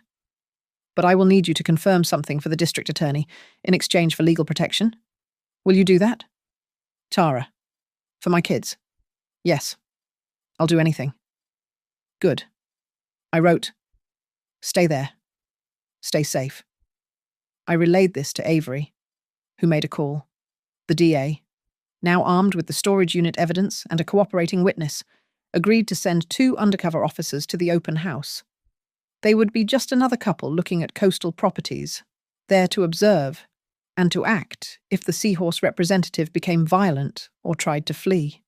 But I will need you to confirm something for the district attorney in exchange for legal protection. Will you do that? Tara. For my kids. Yes. I'll do anything. Good. I wrote. Stay there. Stay safe. I relayed this to Avery, who made a call. The DA, now armed with the storage unit evidence and a cooperating witness, agreed to send 2 undercover officers to the open house. They would be just another couple looking at coastal properties, there to observe and to act if the Seahorse representative became violent or tried to flee.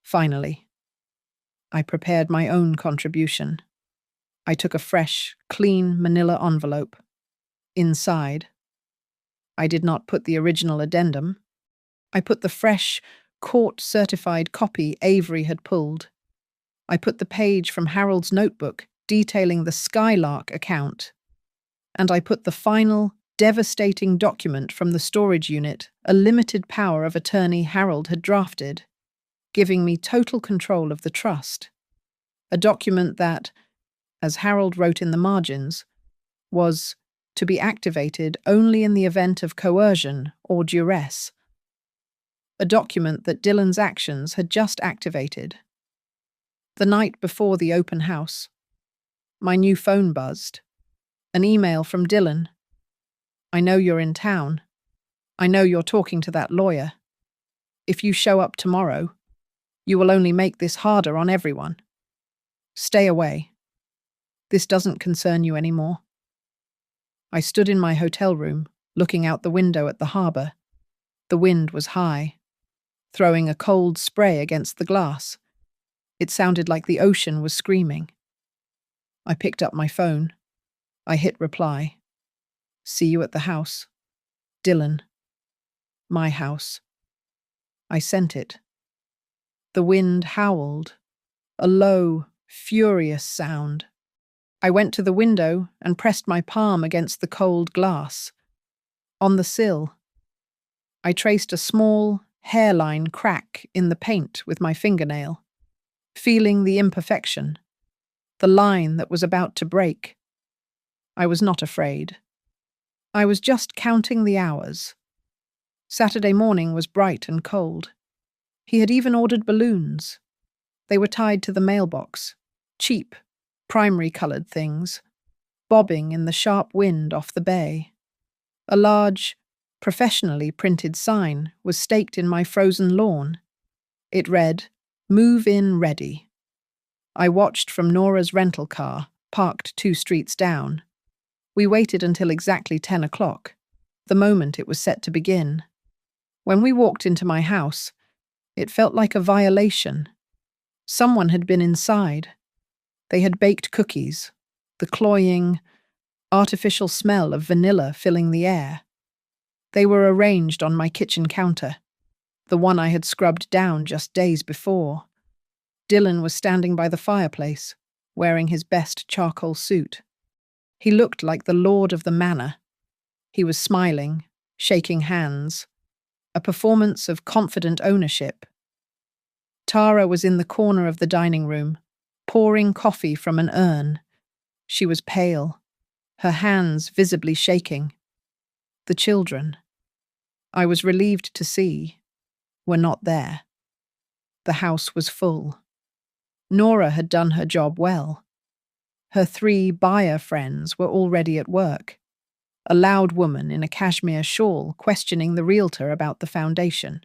Finally, I prepared my own contribution. I took a fresh, clean manila envelope. Inside, I did not put the original addendum. I put the fresh, court-certified copy Avery had pulled. I put the page from Harold's notebook detailing the Skylark account. And I put the final, devastating document from the storage unit a limited power of attorney Harold had drafted, giving me total control of the trust. A document that, as Harold wrote in the margins, was to be activated only in the event of coercion or duress. A document that Dylan's actions had just activated. The night before the open house, my new phone buzzed. An email from Dylan. I know you're in town. I know you're talking to that lawyer. If you show up tomorrow, you will only make this harder on everyone. Stay away. This doesn't concern you anymore. I stood in my hotel room, looking out the window at the harbour. The wind was high, throwing a cold spray against the glass. It sounded like the ocean was screaming. I picked up my phone. I hit reply. See you at the house. Dylan. My house. I sent it. The wind howled, a low, furious sound. I went to the window and pressed my palm against the cold glass. On the sill, I traced a small, hairline crack in the paint with my fingernail, feeling the imperfection, the line that was about to break. I was not afraid. I was just counting the hours. Saturday morning was bright and cold. He had even ordered balloons. They were tied to the mailbox, cheap, primary-coloured things, bobbing in the sharp wind off the bay. A large, professionally printed sign was staked in my frozen lawn. It read, "Move in ready." I watched from Nora's rental car, parked 2 streets down. We waited until exactly 10 o'clock, the moment it was set to begin. When we walked into my house, it felt like a violation. Someone had been inside. They had baked cookies, the cloying, artificial smell of vanilla filling the air. They were arranged on my kitchen counter, the one I had scrubbed down just days before. Dylan was standing by the fireplace, wearing his best charcoal suit. He looked like the lord of the manor. He was smiling, shaking hands, a performance of confident ownership. Tara was in the corner of the dining room, pouring coffee from an urn. She was pale, her hands visibly shaking. The children, I was relieved to see, were not there. The house was full. Nora had done her job well. Her 3 buyer friends were already at work. A loud woman in a cashmere shawl questioning the realtor about the foundation.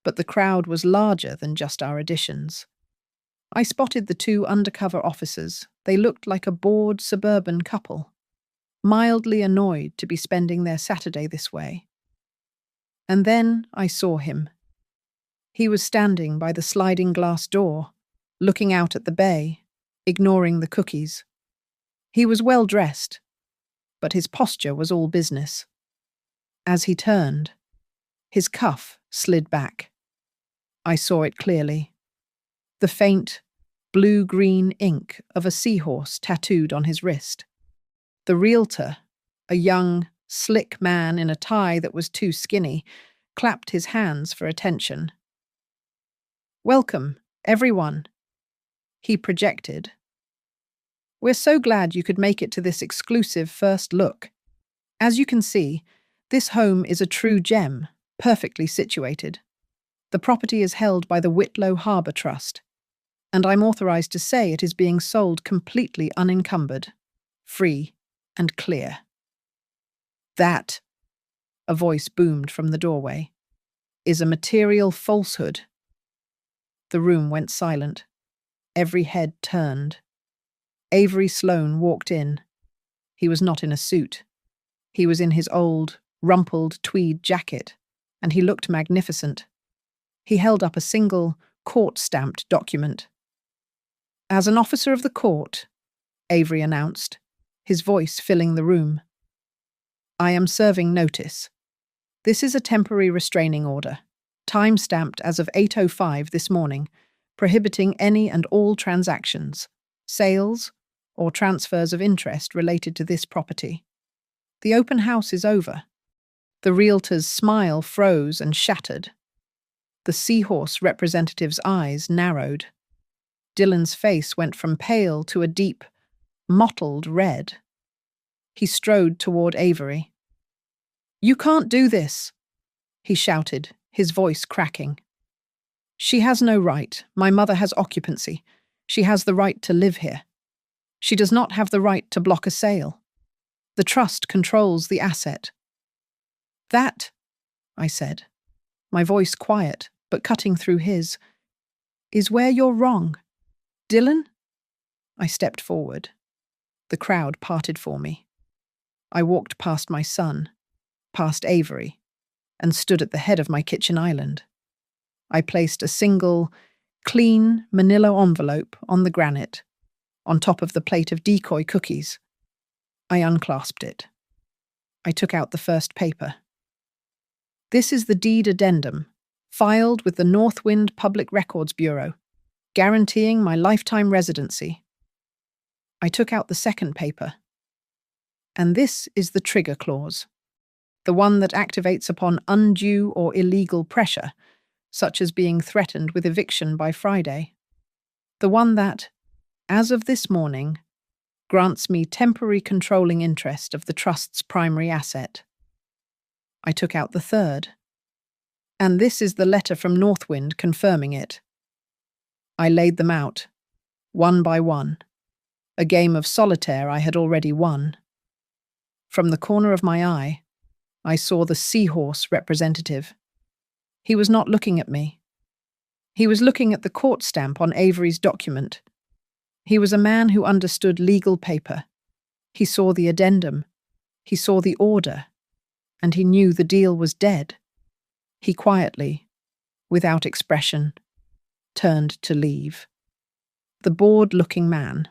But the crowd was larger than just our additions. I spotted the 2 undercover officers. They looked like a bored suburban couple, mildly annoyed to be spending their Saturday this way. And then I saw him. He was standing by the sliding glass door, looking out at the bay, ignoring the cookies. He was well dressed, but his posture was all business. As he turned, his cuff slid back. I saw it clearly. The faint, blue-green ink of a seahorse tattooed on his wrist. The realtor, a young, slick man in a tie that was too skinny, clapped his hands for attention. "Welcome, everyone," he projected. "We're so glad you could make it to this exclusive first look. As you can see, this home is a true gem, perfectly situated. The property is held by the Whitlow Harbour Trust, and I'm authorised to say it is being sold completely unencumbered, free and clear." "That," a voice boomed from the doorway, "is a material falsehood." The room went silent. Every head turned. Avery Sloane walked in. He was not in a suit. He was in his old, rumpled tweed jacket, and he looked magnificent. He held up a single, court-stamped document. "As an officer of the court," Avery announced, his voice filling the room, "I am serving notice. This is a temporary restraining order, time-stamped as of 8:05 this morning, prohibiting any and all transactions, sales, or transfers of interest related to this property. The open house is over." The realtor's smile froze and shattered. The seahorse representative's eyes narrowed. Dylan's face went from pale to a deep, mottled red. He strode toward Avery. "You can't do this," he shouted, his voice cracking. "She has no right. My mother has occupancy. She has the right to live here. She does not have the right to block a sale. The trust controls the asset." "That," I said, my voice quiet but cutting through his, "is where you're wrong. Dylan?" I stepped forward. The crowd parted for me. I walked past my son, past Avery, and stood at the head of my kitchen island. I placed a single, clean manila envelope on the granite, on top of the plate of decoy cookies. I unclasped it. I took out the first paper. "This is the deed addendum, filed with the Northwind Public Records Bureau, guaranteeing my lifetime residency." I took out the second paper. "And this is the trigger clause, the one that activates upon undue or illegal pressure, such as being threatened with eviction by Friday. The one that, as of this morning, grants me temporary controlling interest of the trust's primary asset." I took out the third. "And this is the letter from Northwind confirming it." I laid them out, one by one. A game of solitaire I had already won. From the corner of my eye, I saw the seahorse representative. He was not looking at me. He was looking at the court stamp on Avery's document. He was a man who understood legal paper. He saw the addendum. He saw the order. And he knew the deal was dead. He quietly, without expression, turned to leave. The bored-looking man,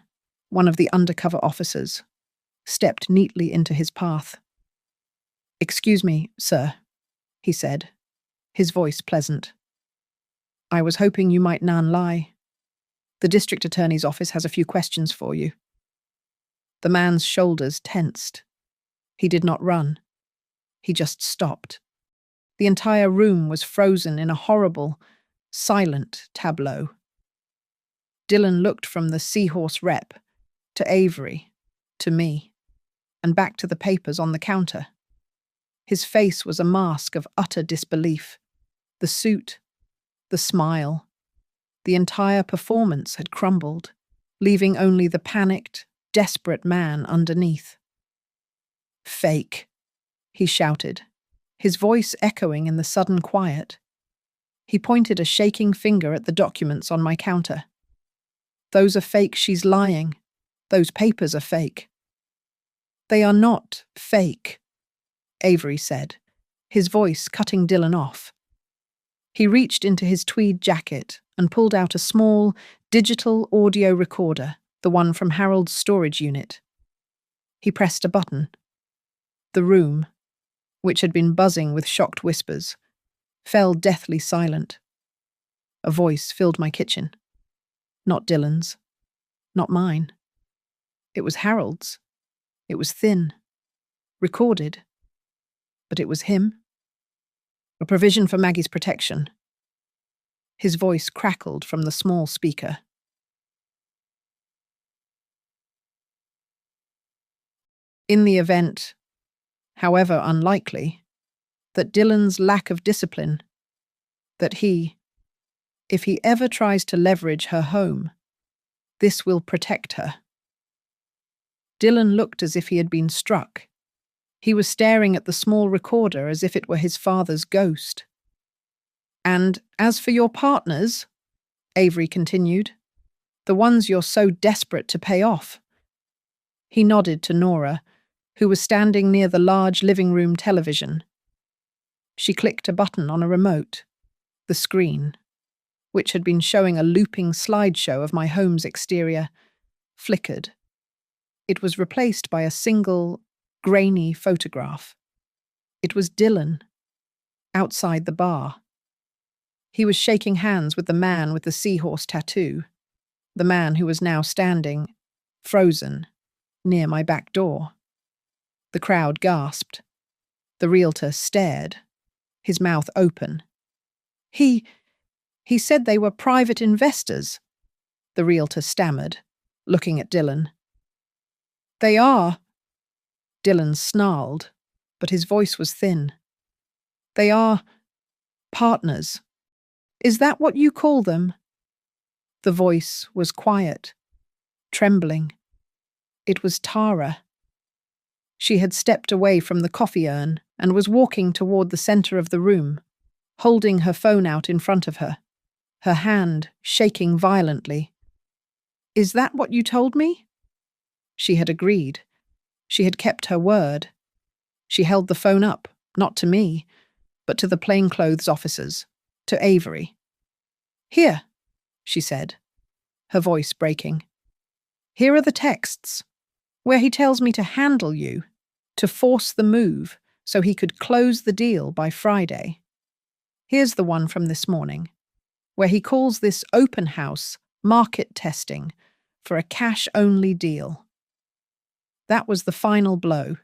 one of the undercover officers, stepped neatly into his path. "Excuse me, sir," he said, his voice pleasant. "I was hoping you might nan lie. The district attorney's office has a few questions for you." The man's shoulders tensed. He did not run. He just stopped. The entire room was frozen in a horrible, silent tableau. Dylan looked from the seahorse rep to Avery, to me, and back to the papers on the counter. His face was a mask of utter disbelief. The suit, the smile, the entire performance had crumbled, leaving only the panicked, desperate man underneath. "Fake," he shouted, his voice echoing in the sudden quiet. He pointed a shaking finger at the documents on my counter. "Those are fake, she's lying. Those papers are fake." "They are not fake," Avery said, his voice cutting Dylan off. He reached into his tweed jacket and pulled out a small, digital audio recorder, the one from Harold's storage unit. He pressed a button. The room, which had been buzzing with shocked whispers, fell deathly silent. A voice filled my kitchen. Not Dylan's. Not mine. It was Harold's. It was thin. Recorded. But it was him. "A provision for Maggie's protection." His voice crackled from the small speaker. "In the event, however unlikely, that Dylan's lack of discipline, that he, if he ever tries to leverage her home, this will protect her." Dylan looked as if he had been struck. He was staring at the small recorder as if it were his father's ghost. "And as for your partners," Avery continued, "the ones you're so desperate to pay off." He nodded to Nora, who was standing near the large living room television. She clicked a button on a remote. The screen, which had been showing a looping slideshow of my home's exterior, flickered. It was replaced by a single, grainy photograph. It was Dylan, outside the bar. He was shaking hands with the man with the seahorse tattoo, the man who was now standing, frozen, near my back door. The crowd gasped. The realtor stared, his mouth open. He said they were private investors," the realtor stammered, looking at Dylan. "They are," Dylan snarled, but his voice was thin. "They are partners. Is that what you call them?" The voice was quiet, trembling. It was Tara. She had stepped away from the coffee urn and was walking toward the center of the room, holding her phone out in front of her, her hand shaking violently. "Is that what you told me?" She had agreed. She had kept her word. She held the phone up, not to me, but to the plainclothes officers, to Avery. "Here," she said, her voice breaking. "Here are the texts, where he tells me to handle you, to force the move so he could close the deal by Friday. Here's the one from this morning, where he calls this open house market testing for a cash-only deal." That was the final blow.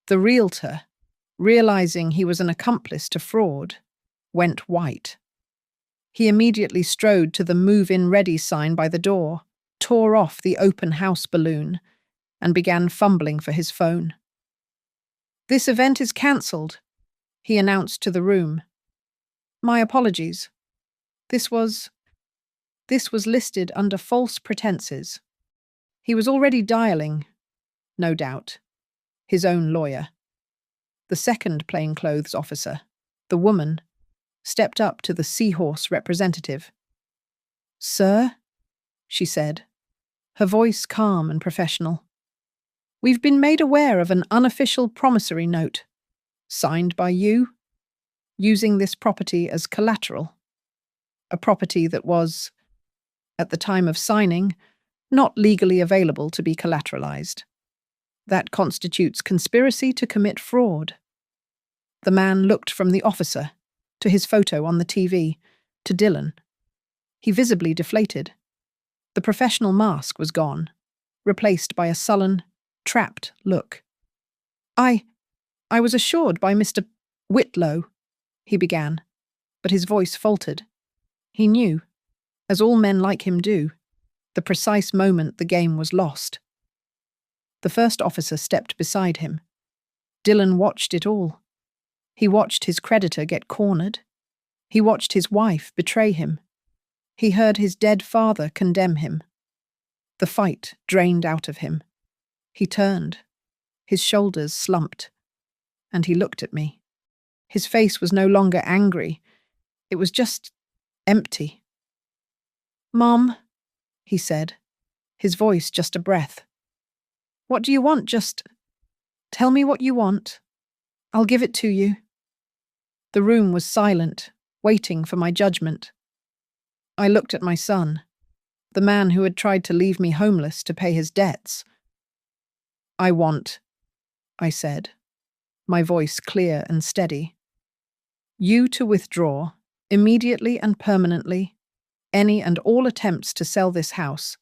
The realtor, realizing he was an accomplice to fraud, went white. He immediately strode to the move-in ready sign by the door, tore off the open house balloon, and began fumbling for his phone. "This event is cancelled," he announced to the room. "My apologies. This was listed under false pretenses." He was already dialing, no doubt, his own lawyer. The second plainclothes officer, the woman, stepped up to the seahorse representative. "Sir," she said, her voice calm and professional, "we've been made aware of an unofficial promissory note, signed by you, using this property as collateral. A property that was at the time of signing, not legally available to be collateralized. That constitutes conspiracy to commit fraud. The man looked from the officer to his photo on the TV to Dylan. He visibly deflated. The professional mask was gone, replaced by a sullen, trapped look. I was assured by Mr. Whitlow, he began, but his voice faltered. He knew, as all men like him do, the precise moment the game was lost. The first officer stepped beside him. Dylan watched it all. He watched his creditor get cornered. He watched his wife betray him. He heard his dead father condemn him. The fight drained out of him. He turned. His shoulders slumped. And he looked at me. His face was no longer angry. It was just empty. "Mom," he said, his voice just a breath. "What do you want? Just tell me what you want. I'll give it to you." The room was silent, waiting for my judgment. I looked at my son, the man who had tried to leave me homeless to pay his debts. "I want," I said, my voice clear and steady, "you to withdraw, immediately and permanently, any and all attempts to sell this house.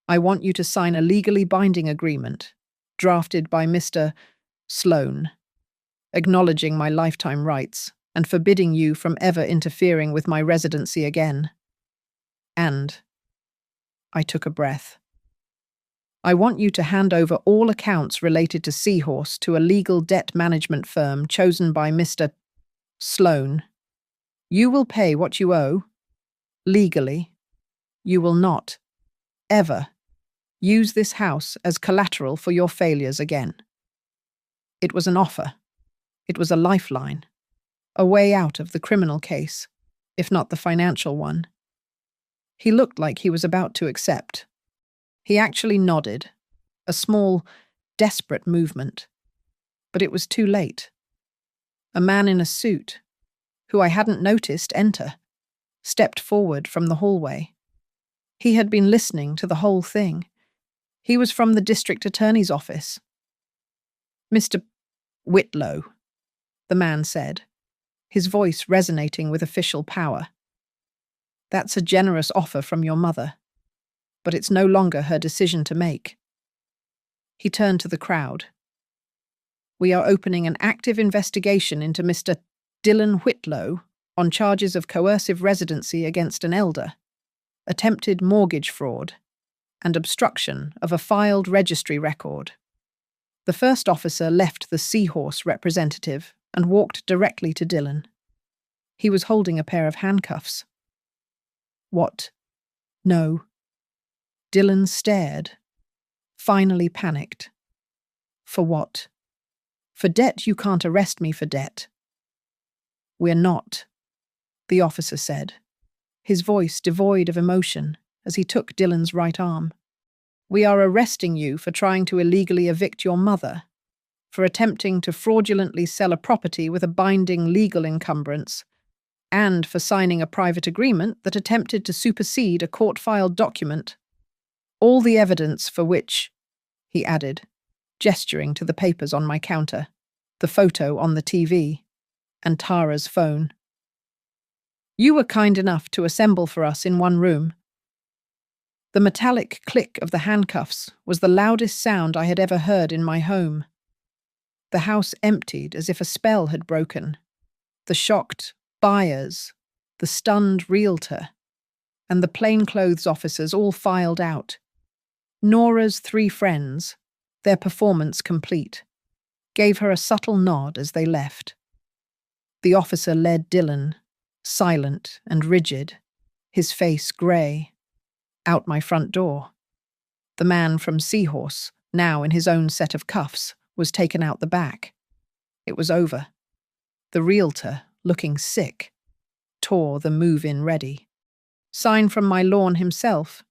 I want you to sign a legally binding agreement, drafted by Mr. Sloane, acknowledging my lifetime rights and forbidding you from ever interfering with my residency again. And," I took a breath, "I want you to hand over all accounts related to Seahorse to a legal debt management firm chosen by Mr. Sloane. You will pay what you owe, legally. You will not, ever, use this house as collateral for your failures again." It was an offer. It was a lifeline. A way out of the criminal case, if not the financial one. He looked like he was about to accept. He actually nodded, a small, desperate movement. But it was too late. A man in a suit, who I hadn't noticed enter, stepped forward from the hallway. He had been listening to the whole thing. He was from the district attorney's office. "Mr. Whitlow," the man said, his voice resonating with official power. "That's a generous offer from your mother, but it's no longer her decision to make." He turned to the crowd. "We are opening an active investigation into Mr. Dylan Whitlow on charges of coercive residency against an elder, attempted mortgage fraud, and obstruction of a filed registry record." The first officer left the Seahorse representative and walked directly to Dylan. He was holding a pair of handcuffs. "What? No." Dylan stared, finally panicked. "For what?" "For debt. You can't arrest me for debt." "We're not," the officer said, his voice devoid of emotion as he took Dylan's right arm. "We are arresting you for trying to illegally evict your mother, for attempting to fraudulently sell a property with a binding legal encumbrance, and for signing a private agreement that attempted to supersede a court-filed document. All the evidence for which," he added, gesturing to the papers on my counter, the photo on the TV, and Tara's phone. "You were kind enough to assemble for us in one room." The metallic click of the handcuffs was the loudest sound I had ever heard in my home. The house emptied as if a spell had broken. The shocked buyers, the stunned realtor, and the plainclothes officers all filed out. Nora's 3 friends, their performance complete, gave her a subtle nod as they left. The officer led Dylan, silent and rigid, his face grey, out my front door. The man from Seahorse, now in his own set of cuffs, was taken out the back. It was over. The realtor, looking sick, tore the move-in ready. Sign from my lawn himself,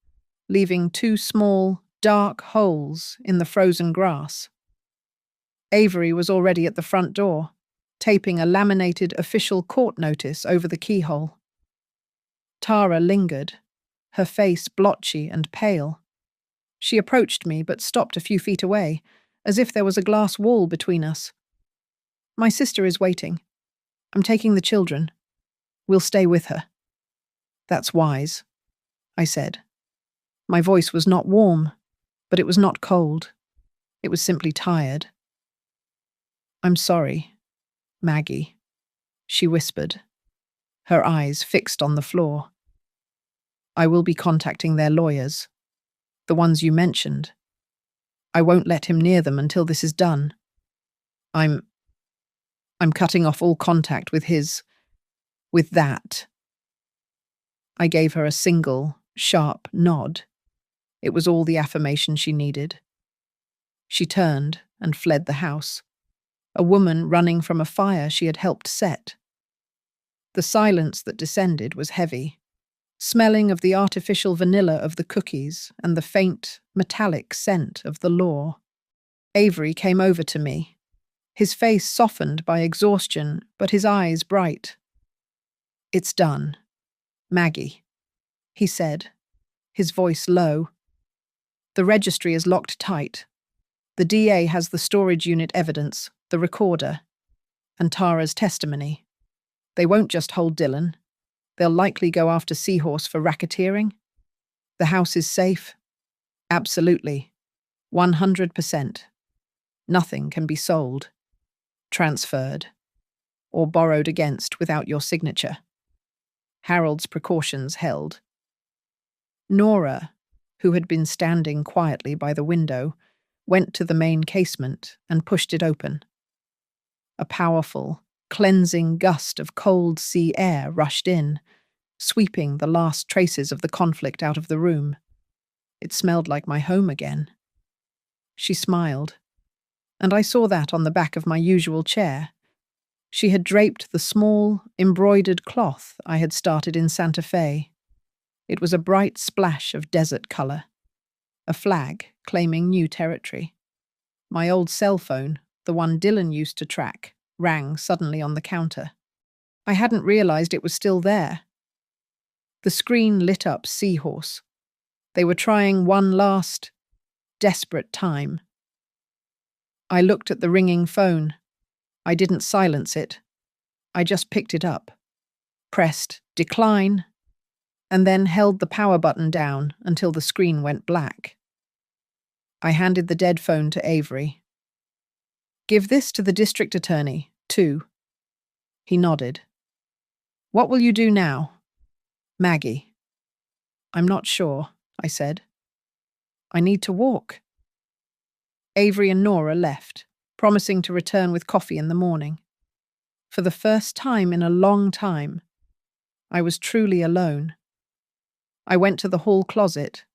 leaving 2 small, dark holes in the frozen grass. Avery was already at the front door, taping a laminated official court notice over the keyhole. Tara lingered, her face blotchy and pale. She approached me but stopped a few feet away, as if there was a glass wall between us. "My sister is waiting. I'm taking the children. We'll stay with her." "That's wise," I said. My voice was not warm, but it was not cold. It was simply tired. "I'm sorry, Maggie," she whispered, her eyes fixed on the floor. "I will be contacting their lawyers, the ones you mentioned. I won't let him near them until this is done. I'm cutting off all contact with that." I gave her a single, sharp nod. It was all the affirmation she needed. She turned and fled the house, a woman running from a fire she had helped set. The silence that descended was heavy, smelling of the artificial vanilla of the cookies and the faint, metallic scent of the law. Avery came over to me, his face softened by exhaustion, but his eyes bright. "It's done, Maggie," he said, his voice low. "The registry is locked tight. The DA has the storage unit evidence, the recorder, and Tara's testimony. They won't just hold Dylan. They'll likely go after Seahorse for racketeering. The house is safe. Absolutely. 100%. Nothing can be sold, transferred, or borrowed against without your signature." Harold's precautions held. Nora, who had been standing quietly by the window, went to the main casement and pushed it open. A powerful, cleansing gust of cold sea air rushed in, sweeping the last traces of the conflict out of the room. It smelled like my home again. She smiled, and I saw that on the back of my usual chair. She had draped the small, embroidered cloth I had started in Santa Fe. It was a bright splash of desert color, a flag claiming new territory. My old cell phone, the one Dylan used to track, rang suddenly on the counter. I hadn't realized it was still there. The screen lit up Seahorse. They were trying one last, desperate time. I looked at the ringing phone. I didn't silence it. I just picked it up, pressed decline, and then held the power button down until the screen went black. I handed the dead phone to Avery. "Give this to the district attorney, too." He nodded. "What will you do now?" "Maggie." "I'm not sure," I said. "I need to walk." Avery and Nora left, promising to return with coffee in the morning. For the first time in a long time, I was truly alone. I went to the hall closet.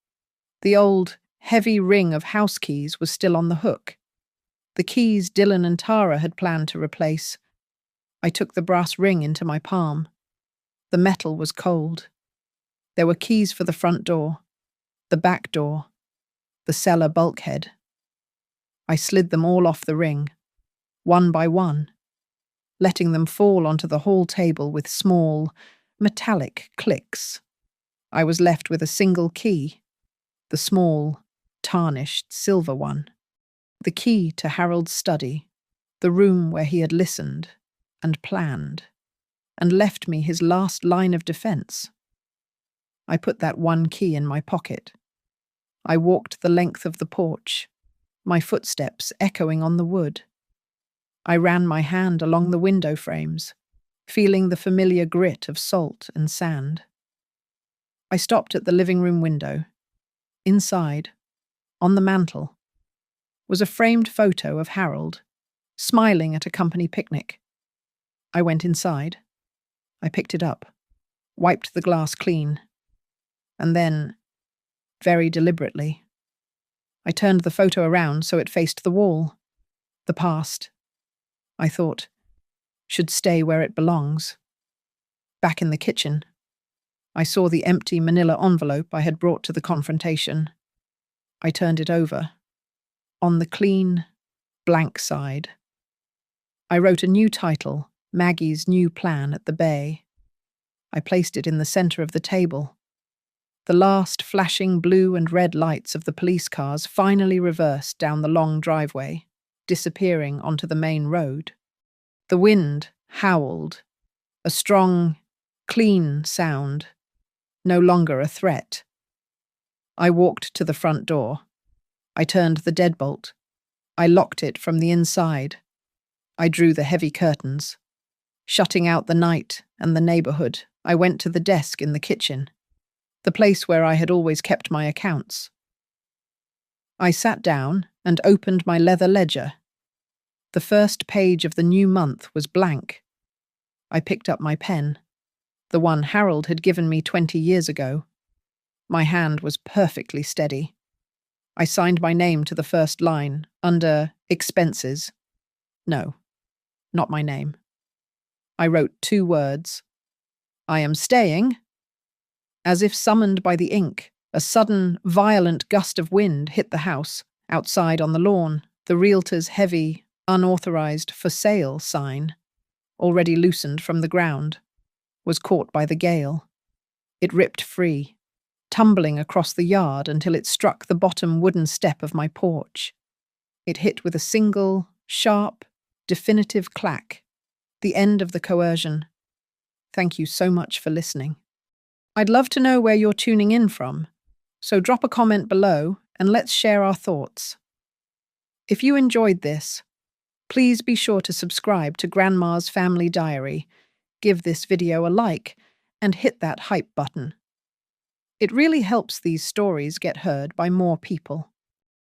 The old, heavy ring of house keys was still on the hook. The keys Dylan and Tara had planned to replace. I took the brass ring into my palm. The metal was cold. There were keys for the front door, the back door, the cellar bulkhead. I slid them all off the ring, one by one, letting them fall onto the hall table with small, metallic clicks. I was left with a single key, the small, tarnished silver one. The key to Harold's study, the room where he had listened and planned, and left me his last line of defense. I put that one key in my pocket. I walked the length of the porch, my footsteps echoing on the wood. I ran my hand along the window frames, feeling the familiar grit of salt and sand. I stopped at the living room window. Inside, on the mantel, was a framed photo of Harold, smiling at a company picnic. I went inside. I picked it up, wiped the glass clean, and then, very deliberately, I turned the photo around so it faced the wall. The past, I thought, should stay where it belongs. Back in the kitchen, I saw the empty manila envelope I had brought to the confrontation. I turned it over. On the clean, blank side, I wrote a new title, Maggie's New Plan at the Bay. I placed it in the center of the table. The last flashing blue and red lights of the police cars finally reversed down the long driveway, disappearing onto the main road. The wind howled, a strong, clean sound, no longer a threat. I walked to the front door. I turned the deadbolt. I locked it from the inside. I drew the heavy curtains. Shutting out the night and the neighborhood, I went to the desk in the kitchen, the place where I had always kept my accounts. I sat down and opened my leather ledger. The first page of the new month was blank. I picked up my pen, the one Harold had given me 20 years ago. My hand was perfectly steady. I signed my name to the first line, under expenses. No, not my name. I wrote 2 words. I am staying. As if summoned by the ink, a sudden, violent gust of wind hit the house. Outside on the lawn, the realtor's heavy, unauthorized for sale sign, already loosened from the ground, was caught by the gale. It ripped free, tumbling across the yard until it struck the bottom wooden step of my porch. It hit with a single, sharp, definitive clack, the end of the coercion. Thank you so much for listening. I'd love to know where you're tuning in from, so drop a comment below and let's share our thoughts. If you enjoyed this, please be sure to subscribe to Grandma's Family Diary, give this video a like, and hit that hype button. It really helps these stories get heard by more people.